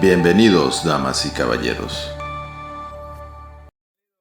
Bienvenidos, damas y caballeros.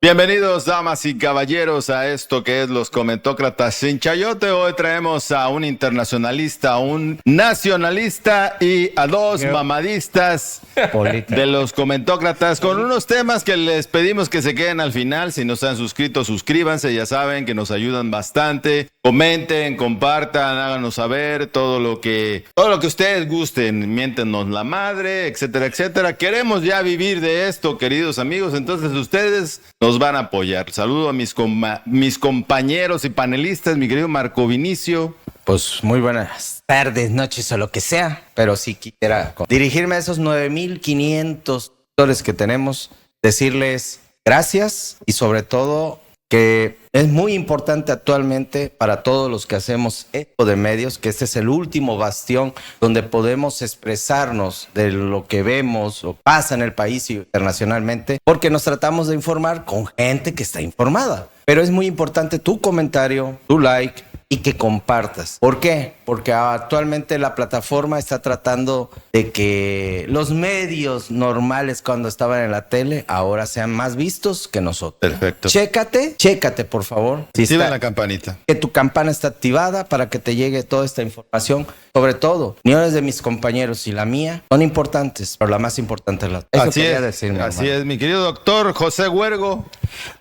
Bienvenidos, damas y caballeros, a esto que es Los Comentócratas sin Chayote. Hoy traemos a un internacionalista, a un nacionalista y a dos mamadistas de Los Comentócratas con unos temas que les pedimos que se queden al final. Si no se han suscrito, suscríbanse, ya saben que nos ayudan bastante. Comenten, compartan, háganos saber todo lo que ustedes gusten, miéntenos la madre, etcétera, etcétera. Queremos ya vivir de esto, queridos amigos, entonces ustedes nos van a apoyar. Saludo a mis compañeros y panelistas, mi querido Marco Vinicio. Pues muy buenas tardes, noches o lo que sea, pero sí quisiera dirigirme a esos 9,500 lectores que tenemos, decirles gracias y sobre todo que es muy importante actualmente para todos los que hacemos esto de medios, que este es el último bastión donde podemos expresarnos de lo que vemos o pasa en el país y internacionalmente, porque nos tratamos de informar con gente que está informada. Pero es muy importante tu comentario, tu like y que compartas. ¿Por qué? Porque actualmente la plataforma está tratando de que los medios normales cuando estaban en la tele ahora sean más vistos que nosotros. Perfecto. Chécate por favor. Si activa la campanita. Que tu campana está activada para que te llegue toda esta información. Sobre todo, opiniones de mis compañeros y la mía son importantes, pero la más importante es la tuya. Así es, mi querido doctor José Huergo.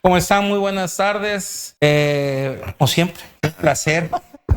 ¿Cómo están? Muy buenas tardes. Como siempre, un placer,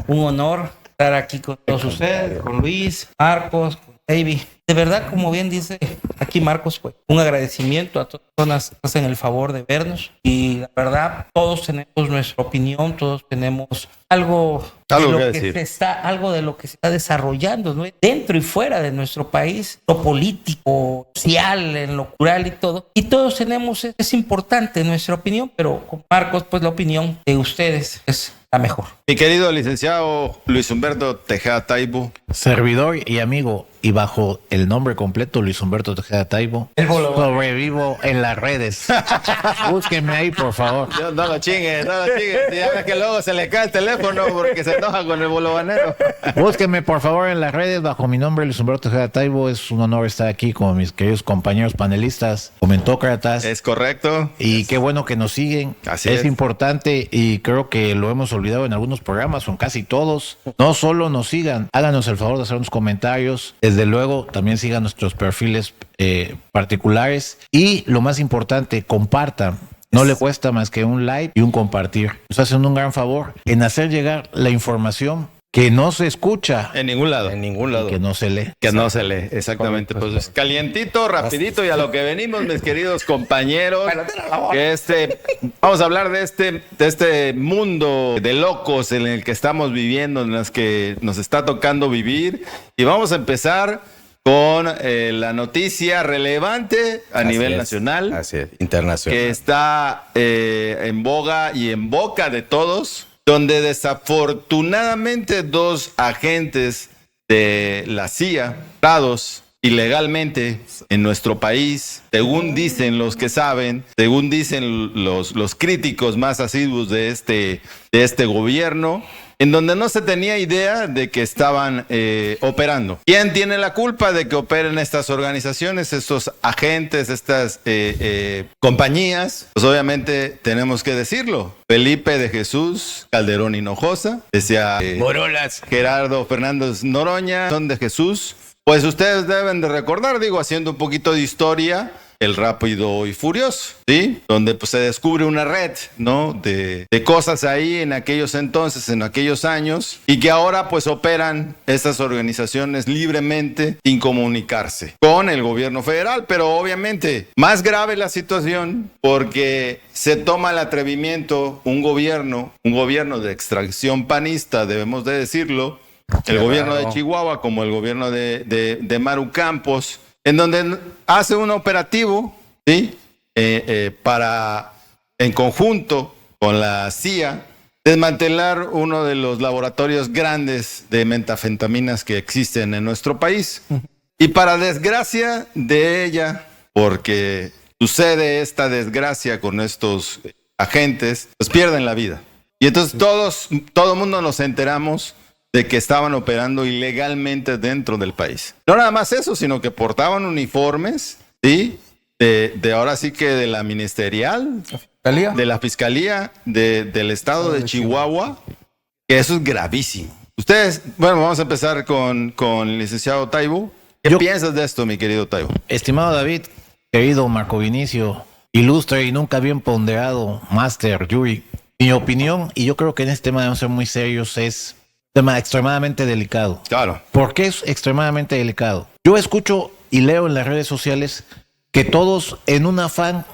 un honor estar aquí con todos ustedes, con Luis, Marcos, con David. De verdad, como bien dice aquí Marcos, pues un agradecimiento a todas las personas que hacen el favor de vernos. Y la verdad, todos tenemos nuestra opinión, todos tenemos algo de lo que se está desarrollando, ¿no? Dentro y fuera de nuestro país, lo político, social, en lo cultural y todo. Y todos tenemos, es importante nuestra opinión, pero con Marcos, pues la opinión de ustedes es la mejor. Mi querido licenciado Luis Humberto Tejada Taibo. Servidor y amigo, y bajo el nombre completo Luis Humberto Tejada Taibo, sobrevivo en las redes. Búsquenme ahí, por favor. No lo chingue. Ya ves que luego se le cae el teléfono porque se enoja con el bolovanero. Búsquenme, por favor, en las redes bajo mi nombre Luis Humberto Tejada Taibo. Es un honor estar aquí con mis queridos compañeros panelistas, comentócratas. Es correcto. Y qué bueno que nos siguen. Así es importante y creo que lo hemos olvidado en algunos programas, son casi todos. No solo nos sigan, háganos el favor de hacer unos comentarios. Desde luego, también sigan nuestros perfiles particulares. Y lo más importante, compartan. No le cuesta más que un like y un compartir. Nos hacen un gran favor en hacer llegar la información que no se escucha en ningún lado. Que no se lee. Que no se lee, exactamente. Pues calientito, rapidito y a lo que venimos, mis queridos compañeros. Que vamos a hablar de este mundo de locos en el que estamos viviendo, en las que nos está tocando vivir. Y vamos a empezar con la noticia relevante a nivel nacional. Así es, internacional. Que está en boga y en boca de todos, donde desafortunadamente dos agentes de la CIA, dados ilegalmente en nuestro país, según dicen los que saben, según dicen los críticos más asiduos de este gobierno, en donde no se tenía idea de que estaban operando. ¿Quién tiene la culpa de que operen estas organizaciones, estos agentes, estas compañías? Pues obviamente tenemos que decirlo. Felipe de Jesús Calderón Hinojosa, decía Morolas, Gerardo Fernández Noroña, son de Jesús. Pues ustedes deben de recordar, haciendo un poquito de historia, El Rápido y Furioso, ¿sí? Donde pues se descubre una red, ¿no? De cosas ahí en aquellos entonces, en aquellos años, y que ahora pues operan estas organizaciones libremente sin comunicarse con el gobierno federal. Pero obviamente más grave la situación porque se toma el atrevimiento un gobierno de extracción panista, debemos de decirlo, el gobierno de Chihuahua como el gobierno de Maru Campos, en donde hace un operativo, ¿sí? Para, en conjunto con la CIA, desmantelar uno de los laboratorios grandes de metafetaminas que existen en nuestro país. Y para desgracia de ella, porque sucede esta desgracia con estos agentes, pues pierden la vida. Y entonces todo el mundo nos enteramos de que estaban operando ilegalmente dentro del país. No nada más eso, sino que portaban uniformes, ¿sí? De ahora sí que de la ministerial, de la fiscalía del estado de Chihuahua, que eso es gravísimo. Ustedes, bueno, vamos a empezar con el licenciado Taibo. ¿Qué piensas de esto, mi querido Taibo? Estimado David, querido Marco Vinicio, ilustre y nunca bien ponderado Master Yuri, mi opinión, y yo creo que en este tema debemos ser muy serios, es un tema extremadamente delicado. Claro. ¿Por qué es extremadamente delicado? Yo escucho y leo en las redes sociales que todos en un afán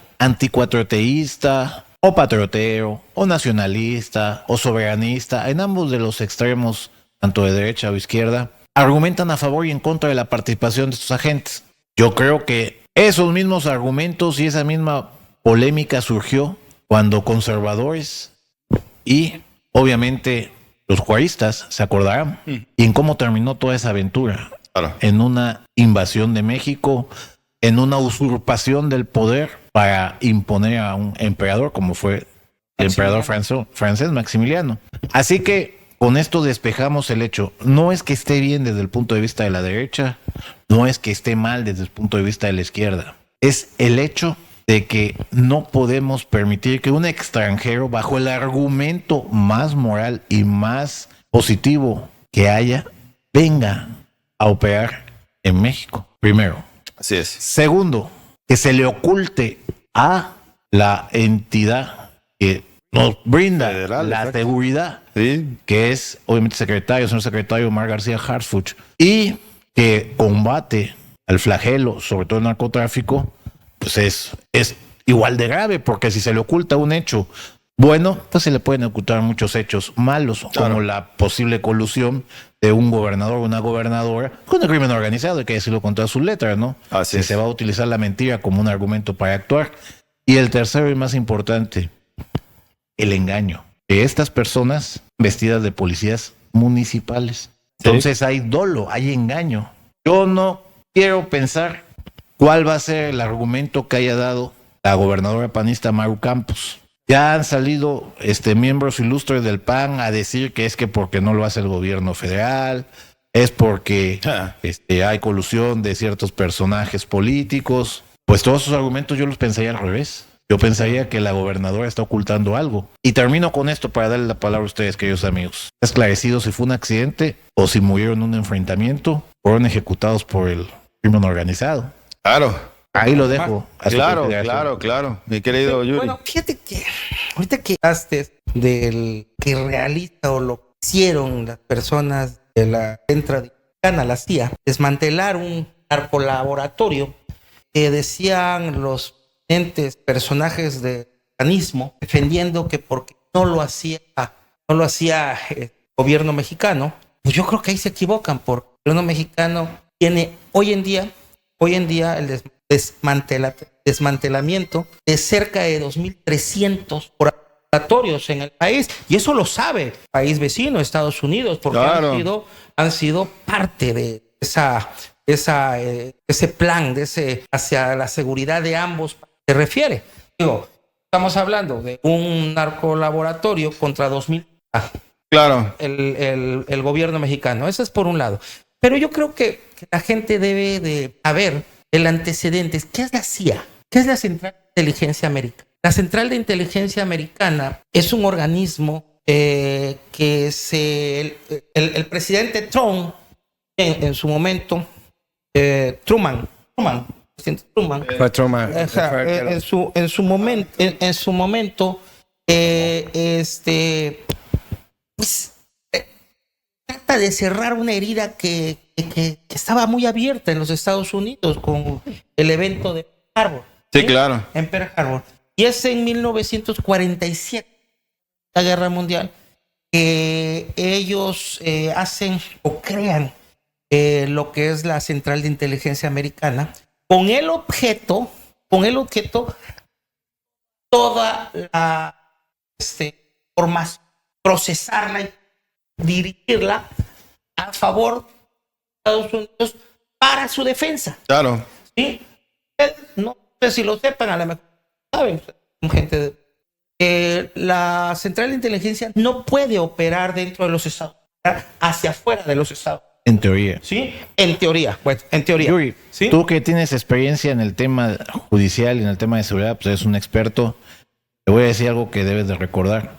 anticuatroteísta o patriotero o nacionalista o soberanista, en ambos de los extremos, tanto de derecha o izquierda, argumentan a favor y en contra de la participación de estos agentes. Yo creo que esos mismos argumentos y esa misma polémica surgió cuando conservadores y obviamente los juaristas se acordarán y en cómo terminó toda esa aventura. Claro. En una invasión de México, en una usurpación del poder para imponer a un emperador como fue el emperador francés Maximiliano. Así que con esto despejamos el hecho. No es que esté bien desde el punto de vista de la derecha, no es que esté mal desde el punto de vista de la izquierda. Es el hecho de que no podemos permitir que un extranjero, bajo el argumento más moral y más positivo que haya, venga a operar en México. Primero. Así es. Segundo, que se le oculte a la entidad que nos brinda Federal, la exacto. seguridad, Sí. que es obviamente señor secretario Omar García Harfuch, y que combate al flagelo, sobre todo el narcotráfico, pues es igual de grave, porque si se le oculta un hecho bueno, pues se le pueden ocultar muchos hechos malos, Claro. como la posible colusión de un gobernador o una gobernadora con el crimen organizado, hay que decirlo con todas sus letras, ¿no? Así Que es. se va a utilizar la mentira como un argumento para actuar. Y el tercero y más importante, el engaño de estas personas vestidas de policías municipales. Entonces hay dolo, hay engaño. Yo no quiero pensar cuál va a ser el argumento que haya dado la gobernadora panista Maru Campos. Ya han salido miembros ilustres del PAN a decir que es que porque no lo hace el gobierno federal, es porque hay colusión de ciertos personajes políticos. Pues todos esos argumentos yo los pensaría al revés. Yo pensaría que la gobernadora está ocultando algo. Y termino con esto para darle la palabra a ustedes, queridos amigos. Esclarecido si fue un accidente o si murieron en un enfrentamiento, fueron ejecutados por el crimen organizado. Claro. Ahí lo dejo. a su Claro, consideración. claro. Mi querido Yuri. Bueno, fíjate que ahorita que hablaste del que realiza o lo que hicieron las personas de la central mexicana, la CIA, desmantelar un narcolaboratorio que decían los entes personajes del mecanismo, defendiendo que porque no lo hacía el gobierno mexicano, pues yo creo que ahí se equivocan, porque el gobierno mexicano tiene hoy en día el desmantelamiento de cerca de 2.300 laboratorios en el país, y eso lo sabe el país vecino, Estados Unidos, porque Claro. han sido parte de ese plan hacia la seguridad de ambos se refiere. Digo, estamos hablando de un narcolaboratorio contra 2.000 Claro. el gobierno mexicano. Eso es por un lado. Pero yo creo que la gente debe de saber el antecedente. ¿Qué es la CIA? ¿Qué es la Central de Inteligencia Americana? La Central de Inteligencia Americana es un organismo que el presidente Trump, en su momento, Truman, Fue Truman. ajá, en su momento, pues trata de cerrar una herida que estaba muy abierta en los Estados Unidos con el evento de Pearl Harbor. Sí, claro. En Pearl Harbor. Y es en 1947, la Guerra Mundial, que ellos hacen o crean lo que es la Central de Inteligencia Americana con el objeto toda la formación, procesarla y dirigirla a favor de Estados Unidos para su defensa. Claro. ¿Sí? No sé si lo sepan, a lo mejor saben, gente la Central de Inteligencia no puede operar dentro de los Estados Unidos. hacia afuera de los estados. En teoría. ¿Sí? En teoría. Pues, en teoría. Yuri, ¿Sí? tú que tienes experiencia en el tema judicial y en el tema de seguridad, pues eres un experto. Te voy a decir algo que debes de recordar.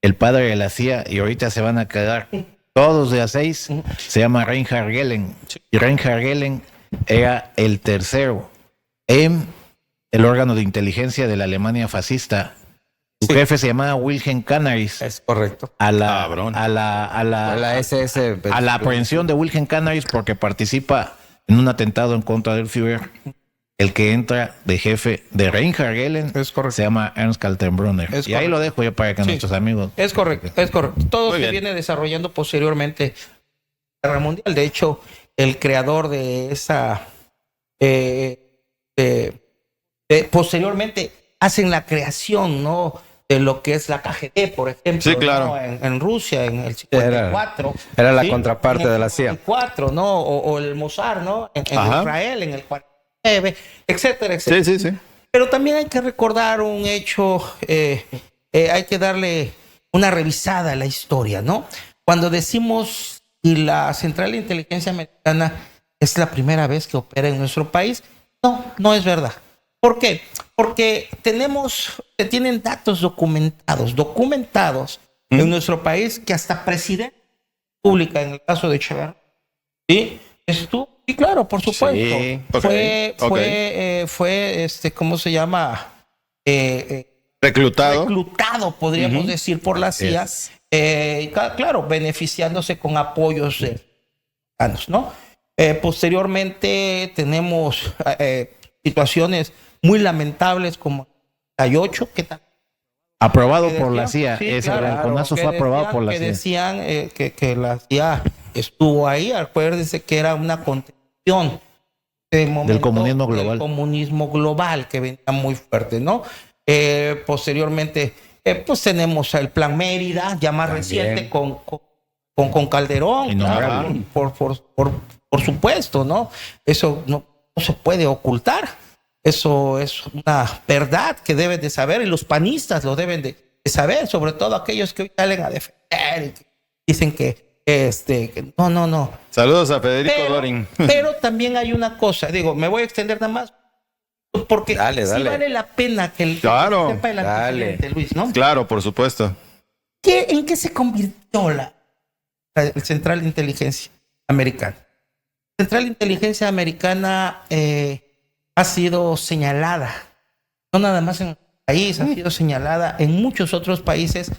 El padre de la CIA, y ahorita se van a quedar todos de a 6, se llama Reinhard Gehlen. Y Reinhard Gehlen era el tercero en el órgano de inteligencia de la Alemania fascista. Su jefe se llamaba Wilhelm Canaris. Es correcto. A la SS. a la aprehensión de Wilhelm Canaris porque participa en un atentado en contra del Führer. El que entra de jefe de Reinhard Gehlen Es correcto. se llama Ernst Kaltenbrunner. Es Y ahí correcto. lo dejo ya para que Sí. nuestros amigos. Es correcto, es correcto. Todo Muy se bien. viene desarrollando posteriormente la Guerra Mundial. De hecho, el creador de esa posteriormente hacen la creación, ¿no? De lo que es la KGB, por ejemplo. Sí, claro. ¿no? En Rusia, en el 54. Era la ¿sí? contraparte En el de la CIA. 54, ¿no? O el Mossad, ¿no? En Ajá. Israel, en el 49, etcétera, etcétera. Sí, sí, sí. Pero también hay que recordar un hecho, hay que darle una revisada a la historia, ¿no? Cuando decimos y la Central de Inteligencia Americana es la primera vez que opera en nuestro país, no es verdad. ¿Por qué? Porque se tienen datos documentados en nuestro país que hasta presidente pública, en el caso de Echeverría, ¿sí? Estuvo, y claro, por supuesto. Sí, Fue, ¿cómo se llama? Reclutado. Reclutado, podríamos decir, por la CIA. Yes. Claro, beneficiándose con apoyos mexicanos, ¿no? Posteriormente tenemos situaciones muy lamentables como el 8, que tal. Aprobado Que por la decían, CIA. sí, Ese claro, balconazo que fue aprobado decían- por la que CIA. decían que la CIA estuvo ahí. Acuérdense que era una contención Del comunismo global. Del comunismo global que venía muy fuerte, ¿no? Posteriormente, pues tenemos el Plan Mérida, ya más reciente, con Calderón, Innombrable. claro, por supuesto, ¿no? Eso no se puede ocultar. Eso es una verdad que deben de saber y los panistas lo deben de saber, sobre todo aquellos que hoy salen a defender y que dicen que no. Saludos a Federico Dorin. Pero también hay una cosa, digo, me voy a extender nada más porque Dale. sí vale la pena que el Claro. que sepa el Dale. antecedente, Luis, ¿no? Claro, por supuesto. ¿En qué se convirtió el Central de Inteligencia Americana? La Central de Inteligencia Americana ha sido señalada, no nada más en el país, ha sido señalada en muchos otros países.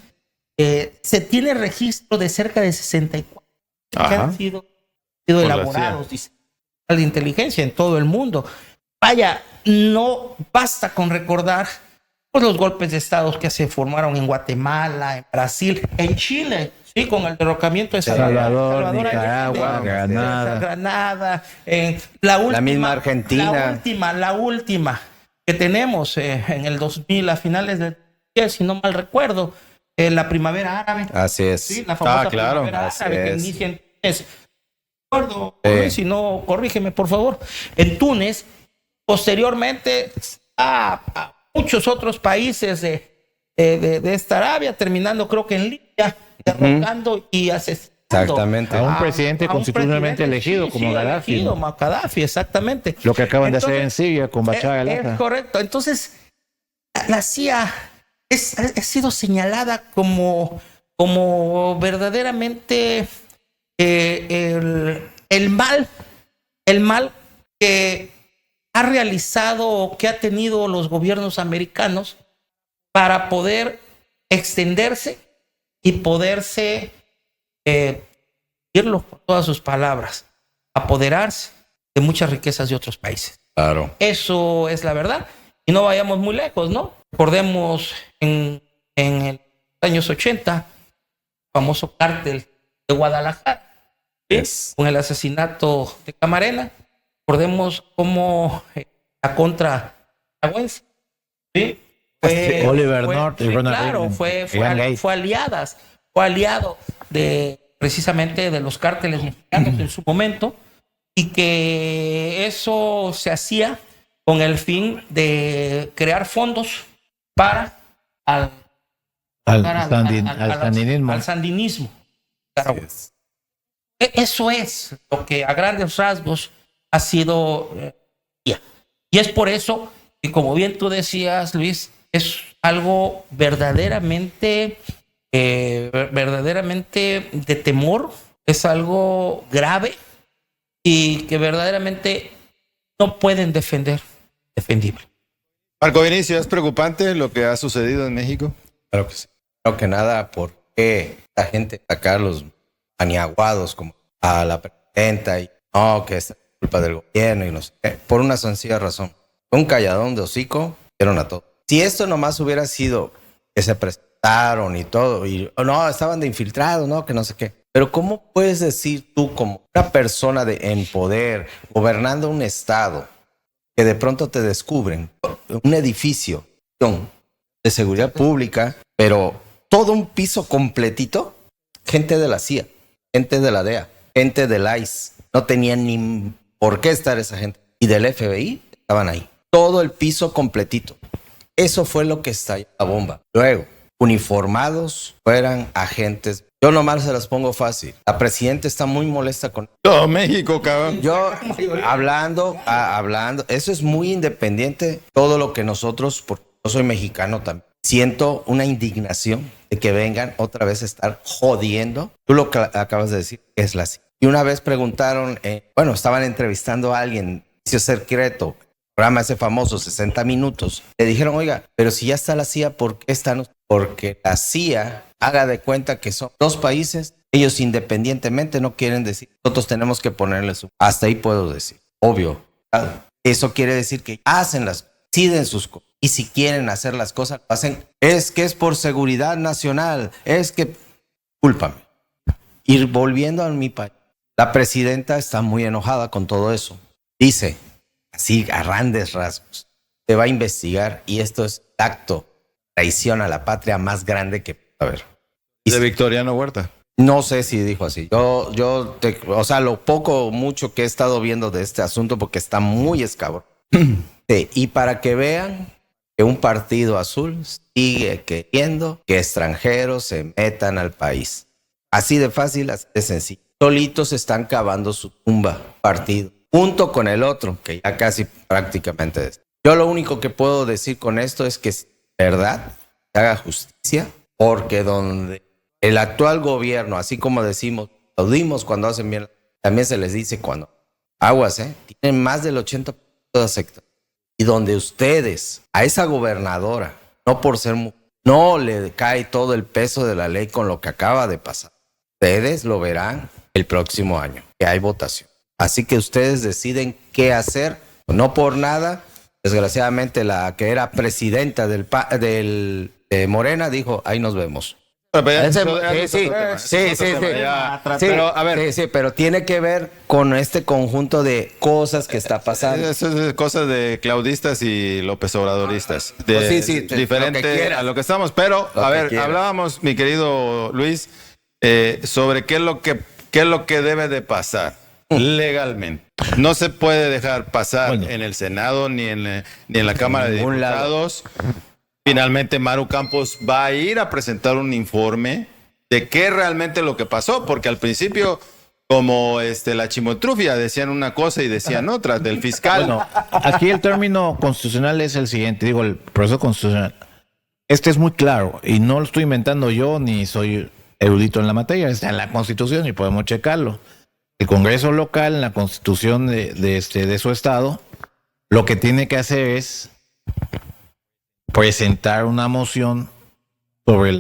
Se tiene registro de cerca de 64 que Ajá. han sido la elaborados, dice, de inteligencia en todo el mundo. Vaya, no basta con recordar pues, los golpes de estados que se formaron en Guatemala, en Brasil, en Chile, sí, con el derrocamiento de Salvador, Allende, Nicaragua, Granada. Granada, la última, misma Argentina. la última que tenemos en el 2000, a finales del 10, si no mal recuerdo, la primavera árabe. Así es. Sí, la famosa claro. primavera Así árabe que es. inicia en Túnez. Recuerdo, si no, corrígeme por favor. En Túnez, posteriormente a muchos otros países de esta Arabia, terminando creo que en Libia, derrocando y asesinando. Exactamente. A un presidente a un constitucionalmente presidente, elegido como Gaddafi, elegido, ¿no? Gaddafi, exactamente. Lo que acaban de hacer en Entonces, Siria con Bashar es al-Assad. correcto. Entonces, la CIA ha sido señalada como verdaderamente el mal que ha realizado o que ha tenido los gobiernos americanos para poder extenderse y poderse, decirlo con todas sus palabras, apoderarse de muchas riquezas de otros países. Claro. Eso es la verdad. Y no vayamos muy lejos, ¿no? Recordemos en los años 80, el famoso cártel de Guadalajara, ¿sí? Yes. Con el asesinato de Camarena. Recordemos cómo la contra Nicaragüense, ¿sí? Oliver North y sí, Ronald claro, Reagan. fue Reagan Gay. aliado precisamente de los cárteles mexicanos en su momento, y que eso se hacía con el fin de crear fondos para Al sandinismo. al sandinismo. Claro. Eso es lo que a grandes rasgos ha sido. Y es por eso que, como bien tú decías, Luis, es algo verdaderamente de temor, es algo grave y que verdaderamente no pueden defendible. Marco Vinicio, ¿es preocupante lo que ha sucedido en México? Claro que sí. Creo que nada, ¿por qué la gente ataca a los maniaguados como a la presidenta y no, que es culpa del gobierno y no sé qué? Por una sencilla razón. Un calladón de hocico, dieron a todo. Si esto nomás hubiera sido que se prestaron y todo, y no, estaban de infiltrados, no, que no sé qué. Pero ¿cómo puedes decir tú, como una persona en poder, gobernando un estado, que de pronto te descubren un edificio de seguridad pública, pero todo un piso completito, gente de la CIA, gente de la DEA, gente del ICE, no tenían ni por qué estar esa gente, y del FBI estaban ahí, todo el piso completito. Eso fue lo que estalló la bomba. Luego, uniformados, fueran agentes. Yo nomás se las pongo fácil. La presidenta está muy molesta con Todo México, cabrón. yo hablando, eso es muy independiente. Todo lo que nosotros, porque yo soy mexicano también, siento una indignación de que vengan otra vez a estar jodiendo. Tú lo que acabas de decir es la CIA. Y una vez preguntaron, estaban entrevistando a alguien, inicio secreto, programa ese famoso 60 minutos. Le dijeron, oiga, pero si ya está la CIA, ¿por qué están? Porque la CIA haga de cuenta que son dos países. Ellos independientemente no quieren decir, nosotros tenemos que ponerle su... Hasta ahí puedo decir, obvio. Eso quiere decir que deciden sus cosas. Y si quieren hacer las cosas, lo hacen. Es que es por seguridad nacional. Es que... Cúlpame. Ir volviendo a mi país. La presidenta está muy enojada con todo eso. Dice, así a grandes rasgos, se va a investigar y esto es acto, traición a la patria más grande que... A ver. De Victoriano Huerta. No sé si dijo así. O sea, lo poco o mucho que he estado viendo de este asunto, porque está muy escabrón. Sí, y para que vean que un partido azul sigue queriendo que extranjeros se metan al país. Así de fácil, así de sencillo. Solitos están cavando su tumba, partido, junto con el otro, que ya casi prácticamente es. Yo lo único que puedo decir con esto es que, verdad, se haga justicia, porque donde el actual gobierno, así como decimos, aplaudimos cuando hacen bien, también se les dice cuando aguas, tienen más del 80% de aceptación. Y donde ustedes, a esa gobernadora, no por ser mujer, no le cae todo el peso de la ley con lo que acaba de pasar. Ustedes lo verán el próximo año, que hay votación. Así que ustedes deciden qué hacer, no por nada. Desgraciadamente, la que era presidenta de Morena dijo, ahí nos vemos. Pero tiene que ver con este conjunto de cosas que está pasando. Eso es cosas de claudistas y López Obradoristas. Diferente a lo que estamos. Pero, a ver, hablábamos, mi querido Luis, sobre qué es lo que debe de pasar legalmente. No se puede dejar pasar en el Senado ni en la Cámara de Diputados. Finalmente, Maru Campos va a ir a presentar un informe de qué realmente lo que pasó, porque al principio, como la chimotrufia, decían una cosa y decían otra del fiscal. Bueno, aquí el término constitucional es el siguiente, digo, el proceso constitucional. Este es muy claro y no lo estoy inventando yo ni soy erudito en la materia, está en la Constitución y podemos checarlo. El Congreso local, en la Constitución de su estado, lo que tiene que hacer es presentar una moción sobre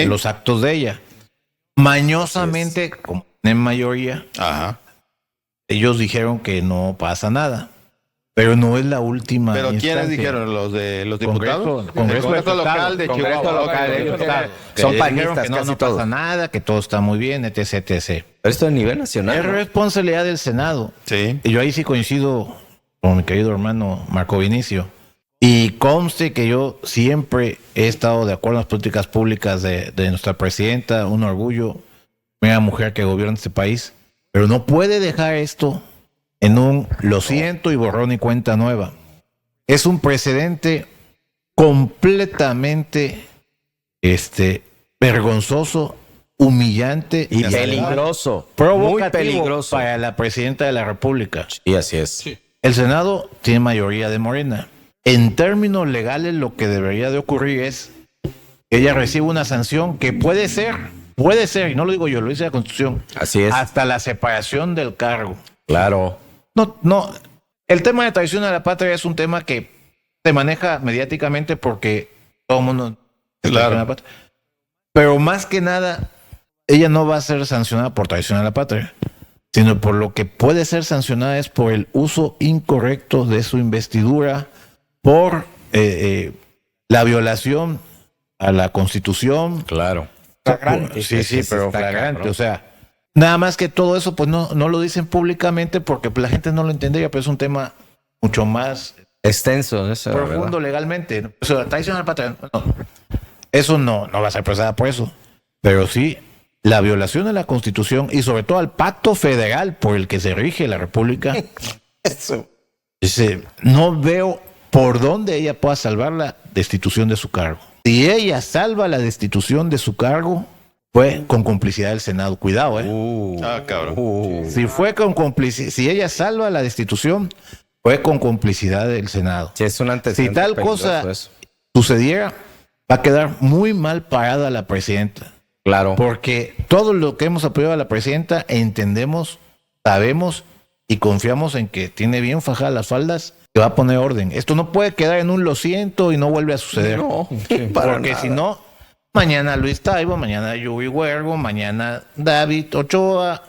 los actos de ella. Mañosamente, como en mayoría, ellos dijeron que no pasa nada. Pero no es la última. ¿Pero instancia. quiénes dijeron? ¿Los de los diputados? Congreso local de Chihuahua. Son panistas, panistas, que no casi pasa todos. nada, que todo está muy bien, etc, etc. Pero esto es a nivel nacional. Es responsabilidad del Senado. Sí. Y yo ahí sí coincido con mi querido hermano Marco Vinicio. Y conste que yo siempre he estado de acuerdo en las políticas públicas de nuestra presidenta, un orgullo, una mujer que gobierna este país, pero no puede dejar esto en un lo siento y borrón y cuenta nueva. Es un precedente completamente vergonzoso humillante Y peligroso. Muy provocativo peligroso. para la presidenta de la República. Y así es. El Senado tiene mayoría de Morena. En términos legales, lo que debería de ocurrir es que ella reciba una sanción que puede ser, y no lo digo yo, lo dice la Constitución, Así es. hasta la separación del cargo. Claro. No, el tema de traición a la patria es un tema que se maneja mediáticamente porque todo el mundo Claro. traiciona a la patria. Pero más que nada, ella no va a ser sancionada por traición a la patria, sino por lo que puede ser sancionada es por el uso incorrecto de su investidura, por la violación a la Constitución. Claro. Flagrante. Sí, pero Está flagrante. cabrón. O sea, nada más que todo eso, pues no lo dicen públicamente porque la gente no lo entendería, pero es un tema mucho más Extenso, eso, profundo ¿verdad? legalmente. O sea, traición al patrón. Eso no va a ser procesada por eso. Pero sí, la violación a la Constitución y sobre todo al pacto federal por el que se rige la República. Eso. Dice, no veo por dónde ella pueda salvar la destitución de su cargo. Si ella salva la destitución de su cargo, fue con complicidad del Senado. Cuidado, Cabrón. Si fue con complicidad, si ella salva la destitución, fue con complicidad del Senado. Sí, es un antecedente Si tal peligroso cosa eso. sucediera, va a quedar muy mal parada la presidenta. Claro. Porque todo lo que hemos apoyado a la presidenta entendemos, sabemos y confiamos en que tiene bien fajadas las faldas, que va a poner orden. Esto no puede quedar en un lo siento y no vuelve a suceder. No, Porque si no, mañana Luis Taibo, mañana Yuri Huergo, mañana David Ochoa,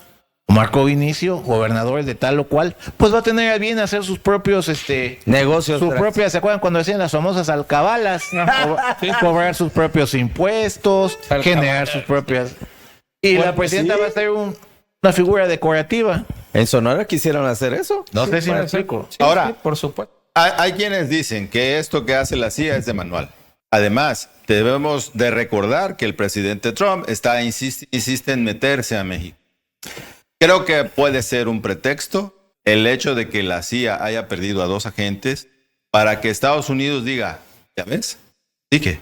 Marco Vinicio, gobernadores de tal o cual, pues va a tener a bien hacer sus propios negocios. sus propias, ¿se acuerdan cuando decían las famosas alcabalas? Cobrar sus propios impuestos, generar sus propias. Y la presidenta va a ser una figura decorativa. ¿En Sonora quisieron hacer eso? No sé si me puede ser. explico. Sí, Ahora, sí, por supuesto. Hay quienes dicen que esto que hace la CIA es de manual. Además, debemos de recordar que el presidente Trump insiste en meterse a México. Creo que puede ser un pretexto el hecho de que la CIA haya perdido a 2 agentes para que Estados Unidos diga, ¿ya ves? Sí que,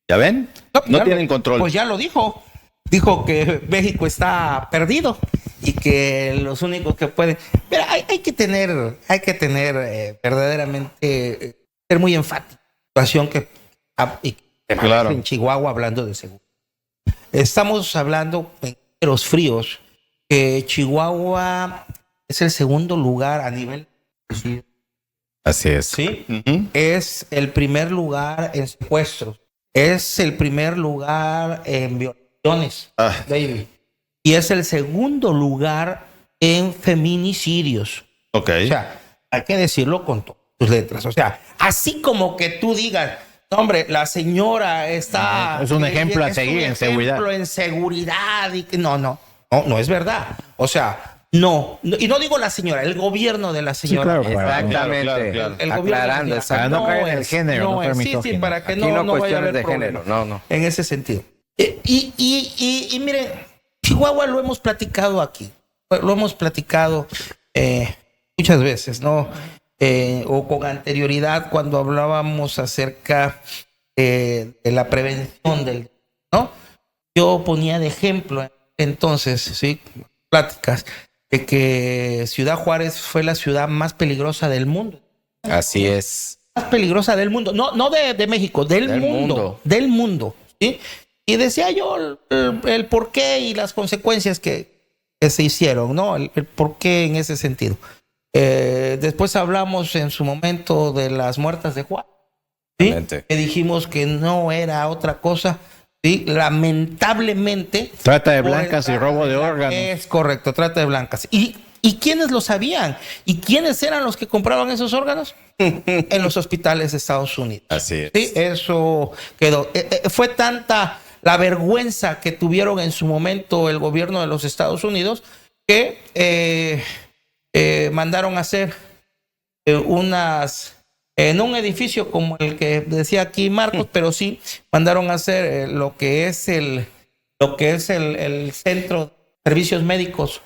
¿ya ven? No ya tienen control. Pues ya lo dijo. Dijo que México está perdido y que los únicos que pueden. Pero hay que tener verdaderamente ser muy enfático. Situación que Claro. en Chihuahua hablando de seguridad. Estamos hablando en los fríos que Chihuahua es el segundo lugar a nivel. Así es. Sí. Ujú. Es el primer lugar en secuestros. Es el primer lugar en violaciones, Ah. baby. Y es el segundo lugar en feminicidios. Ok. O sea, hay que decirlo con todas sus letras. O sea, así como que tú digas, no, hombre, la señora está... Es un ejemplo a es seguir un en seguridad. ejemplo en seguridad. Y que no es verdad. O sea, no. Y no digo la señora, el gobierno de la señora. claro, para- Exactamente. Claro. El gobierno Aclarando, de la señora. Para no caer en el género, no ser sí, misógino. para que Aquí no vaya a cuestiones haber de problema. género, no. En ese sentido. Y miren, Chihuahua lo hemos platicado aquí. Lo hemos platicado muchas veces, ¿no? O con anterioridad cuando hablábamos acerca de la prevención del, ¿no? Yo ponía de ejemplo entonces, sí, pláticas de que Ciudad Juárez fue la ciudad más peligrosa del mundo. Así es. Más peligrosa del mundo, no de México, del mundo, ¿sí? Y decía yo el por qué y las consecuencias que se hicieron, ¿no? El por qué en ese sentido. Después hablamos en su momento de las muertas de Juárez, ¿sí? Excelente. Que dijimos que no era otra cosa, ¿sí? Lamentablemente. Trata de por el blancas y trata robo de blancas. órganos. Es correcto, trata de blancas. ¿Y quiénes lo sabían? ¿Y quiénes eran los que compraban esos órganos? En los hospitales de Estados Unidos. Así es. Sí, eso quedó. Fue tanta la vergüenza que tuvieron en su momento el gobierno de los Estados Unidos que mandaron a hacer no un edificio como el que decía aquí Marcos, pero sí mandaron a hacer lo que es el centro de servicios médicos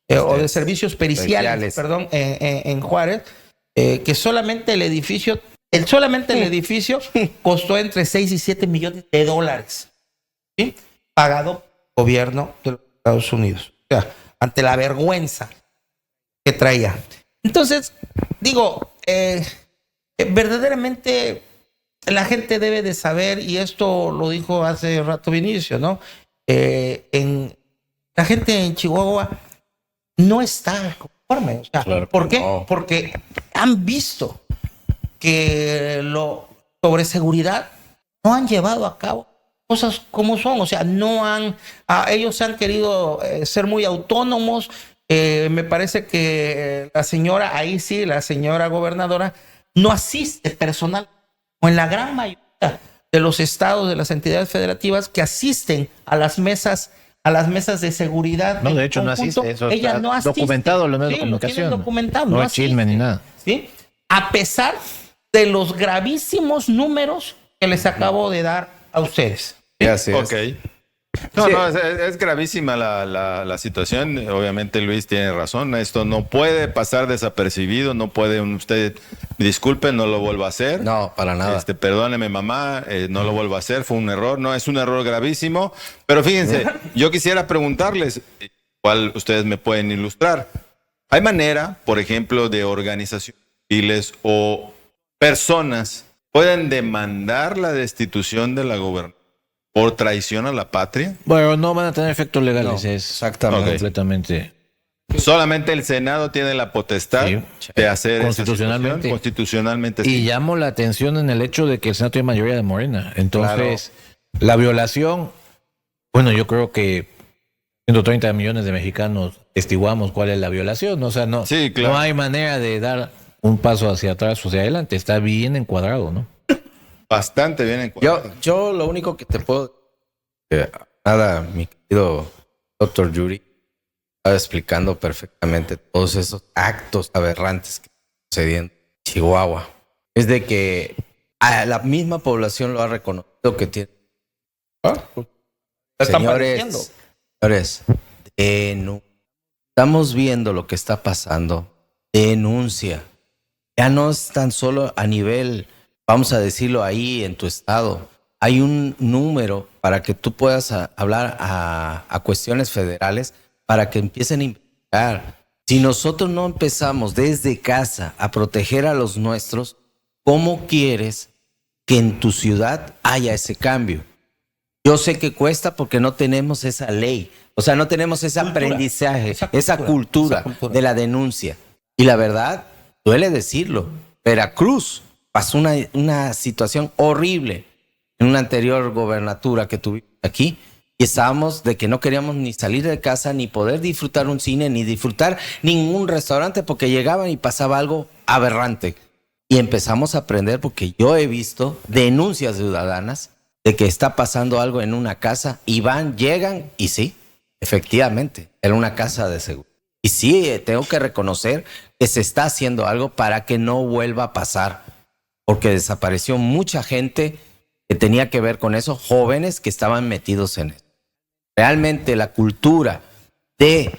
o de servicios periciales, perdón, en Juárez, que solamente el edificio costó entre 6 y 7 millones de dólares, ¿sí? Pagado gobierno de los Estados Unidos. O sea, ante la vergüenza que traía. Entonces, digo, verdaderamente la gente debe de saber, y esto lo dijo hace rato Vinicio, ¿no? La gente en Chihuahua no está conforme. O sea, Claro que ¿por qué? no. Porque han visto que sobre seguridad no han llevado a cabo cosas como son. O sea, ellos han querido ser muy autónomos. Me parece que la señora gobernadora no asiste personal, o en la gran mayoría de los estados, de las entidades federativas que asisten a las mesas de seguridad. No, en de hecho no conjunto, asiste. Eso ella está no asiste. documentado en los medios Sí, de lo tienen comunicación. documentado, No no es chisme asiste. ni nada. ¿Sí? A pesar de los gravísimos números que les acabo de dar a ustedes. Y así es. Ok. No, Sí. no, es gravísima la situación. Obviamente Luis tiene razón. Esto no puede pasar desapercibido. No puede usted, disculpe, no lo vuelva a hacer. No, para nada. Perdóneme, mamá, no lo vuelva a hacer. Fue un error. No, es un error gravísimo. Pero fíjense, yo quisiera preguntarles, cuál ustedes me pueden ilustrar. ¿Hay manera, por ejemplo, de organizaciones civiles o personas pueden demandar la destitución de la gobernación por traición a la patria? Bueno, no van a tener efectos legales. No, es exactamente. completamente. Solamente el Senado tiene la potestad Sí. de hacer esa Constitucionalmente. situación. Constitucionalmente. Y sí. llamo la atención en el hecho de que el Senado tiene mayoría de Morena. Entonces, la violación, bueno, yo creo que 130 millones de mexicanos testiguamos cuál es la violación. O sea, no, Sí, claro. no hay manera de dar un paso hacia atrás o hacia adelante. Está bien encuadrado, ¿no? Bastante bien encuadrado. Yo lo único que te puedo... nada, mi querido doctor Yuri estaba explicando perfectamente todos esos actos aberrantes que están sucediendo en Chihuahua. Es de que la misma población lo ha reconocido que tiene... Están padeciendo. Señores, estamos viendo lo que está pasando. Denuncia. Ya no es tan solo a nivel, vamos a decirlo ahí en tu estado. Hay un número para que tú puedas hablar a cuestiones federales para que empiecen a investigar. Si nosotros no empezamos desde casa a proteger a los nuestros, ¿cómo quieres que en tu ciudad haya ese cambio? Yo sé que cuesta porque no tenemos esa ley, o sea, no tenemos ese aprendizaje, esa cultura de la denuncia. Y la verdad, duele decirlo, Veracruz pasó una situación horrible en una anterior gobernatura que tuvimos aquí, y estábamos de que no queríamos ni salir de casa, ni poder disfrutar un cine, ni disfrutar ningún restaurante, porque llegaban y pasaba algo aberrante. Y empezamos a aprender porque yo he visto denuncias ciudadanas de que está pasando algo en una casa y llegan y sí, efectivamente, era una casa de seguridad. Y sí, tengo que reconocer que se está haciendo algo para que no vuelva a pasar, porque desapareció mucha gente que tenía que ver con eso, jóvenes que estaban metidos en eso. Realmente la cultura de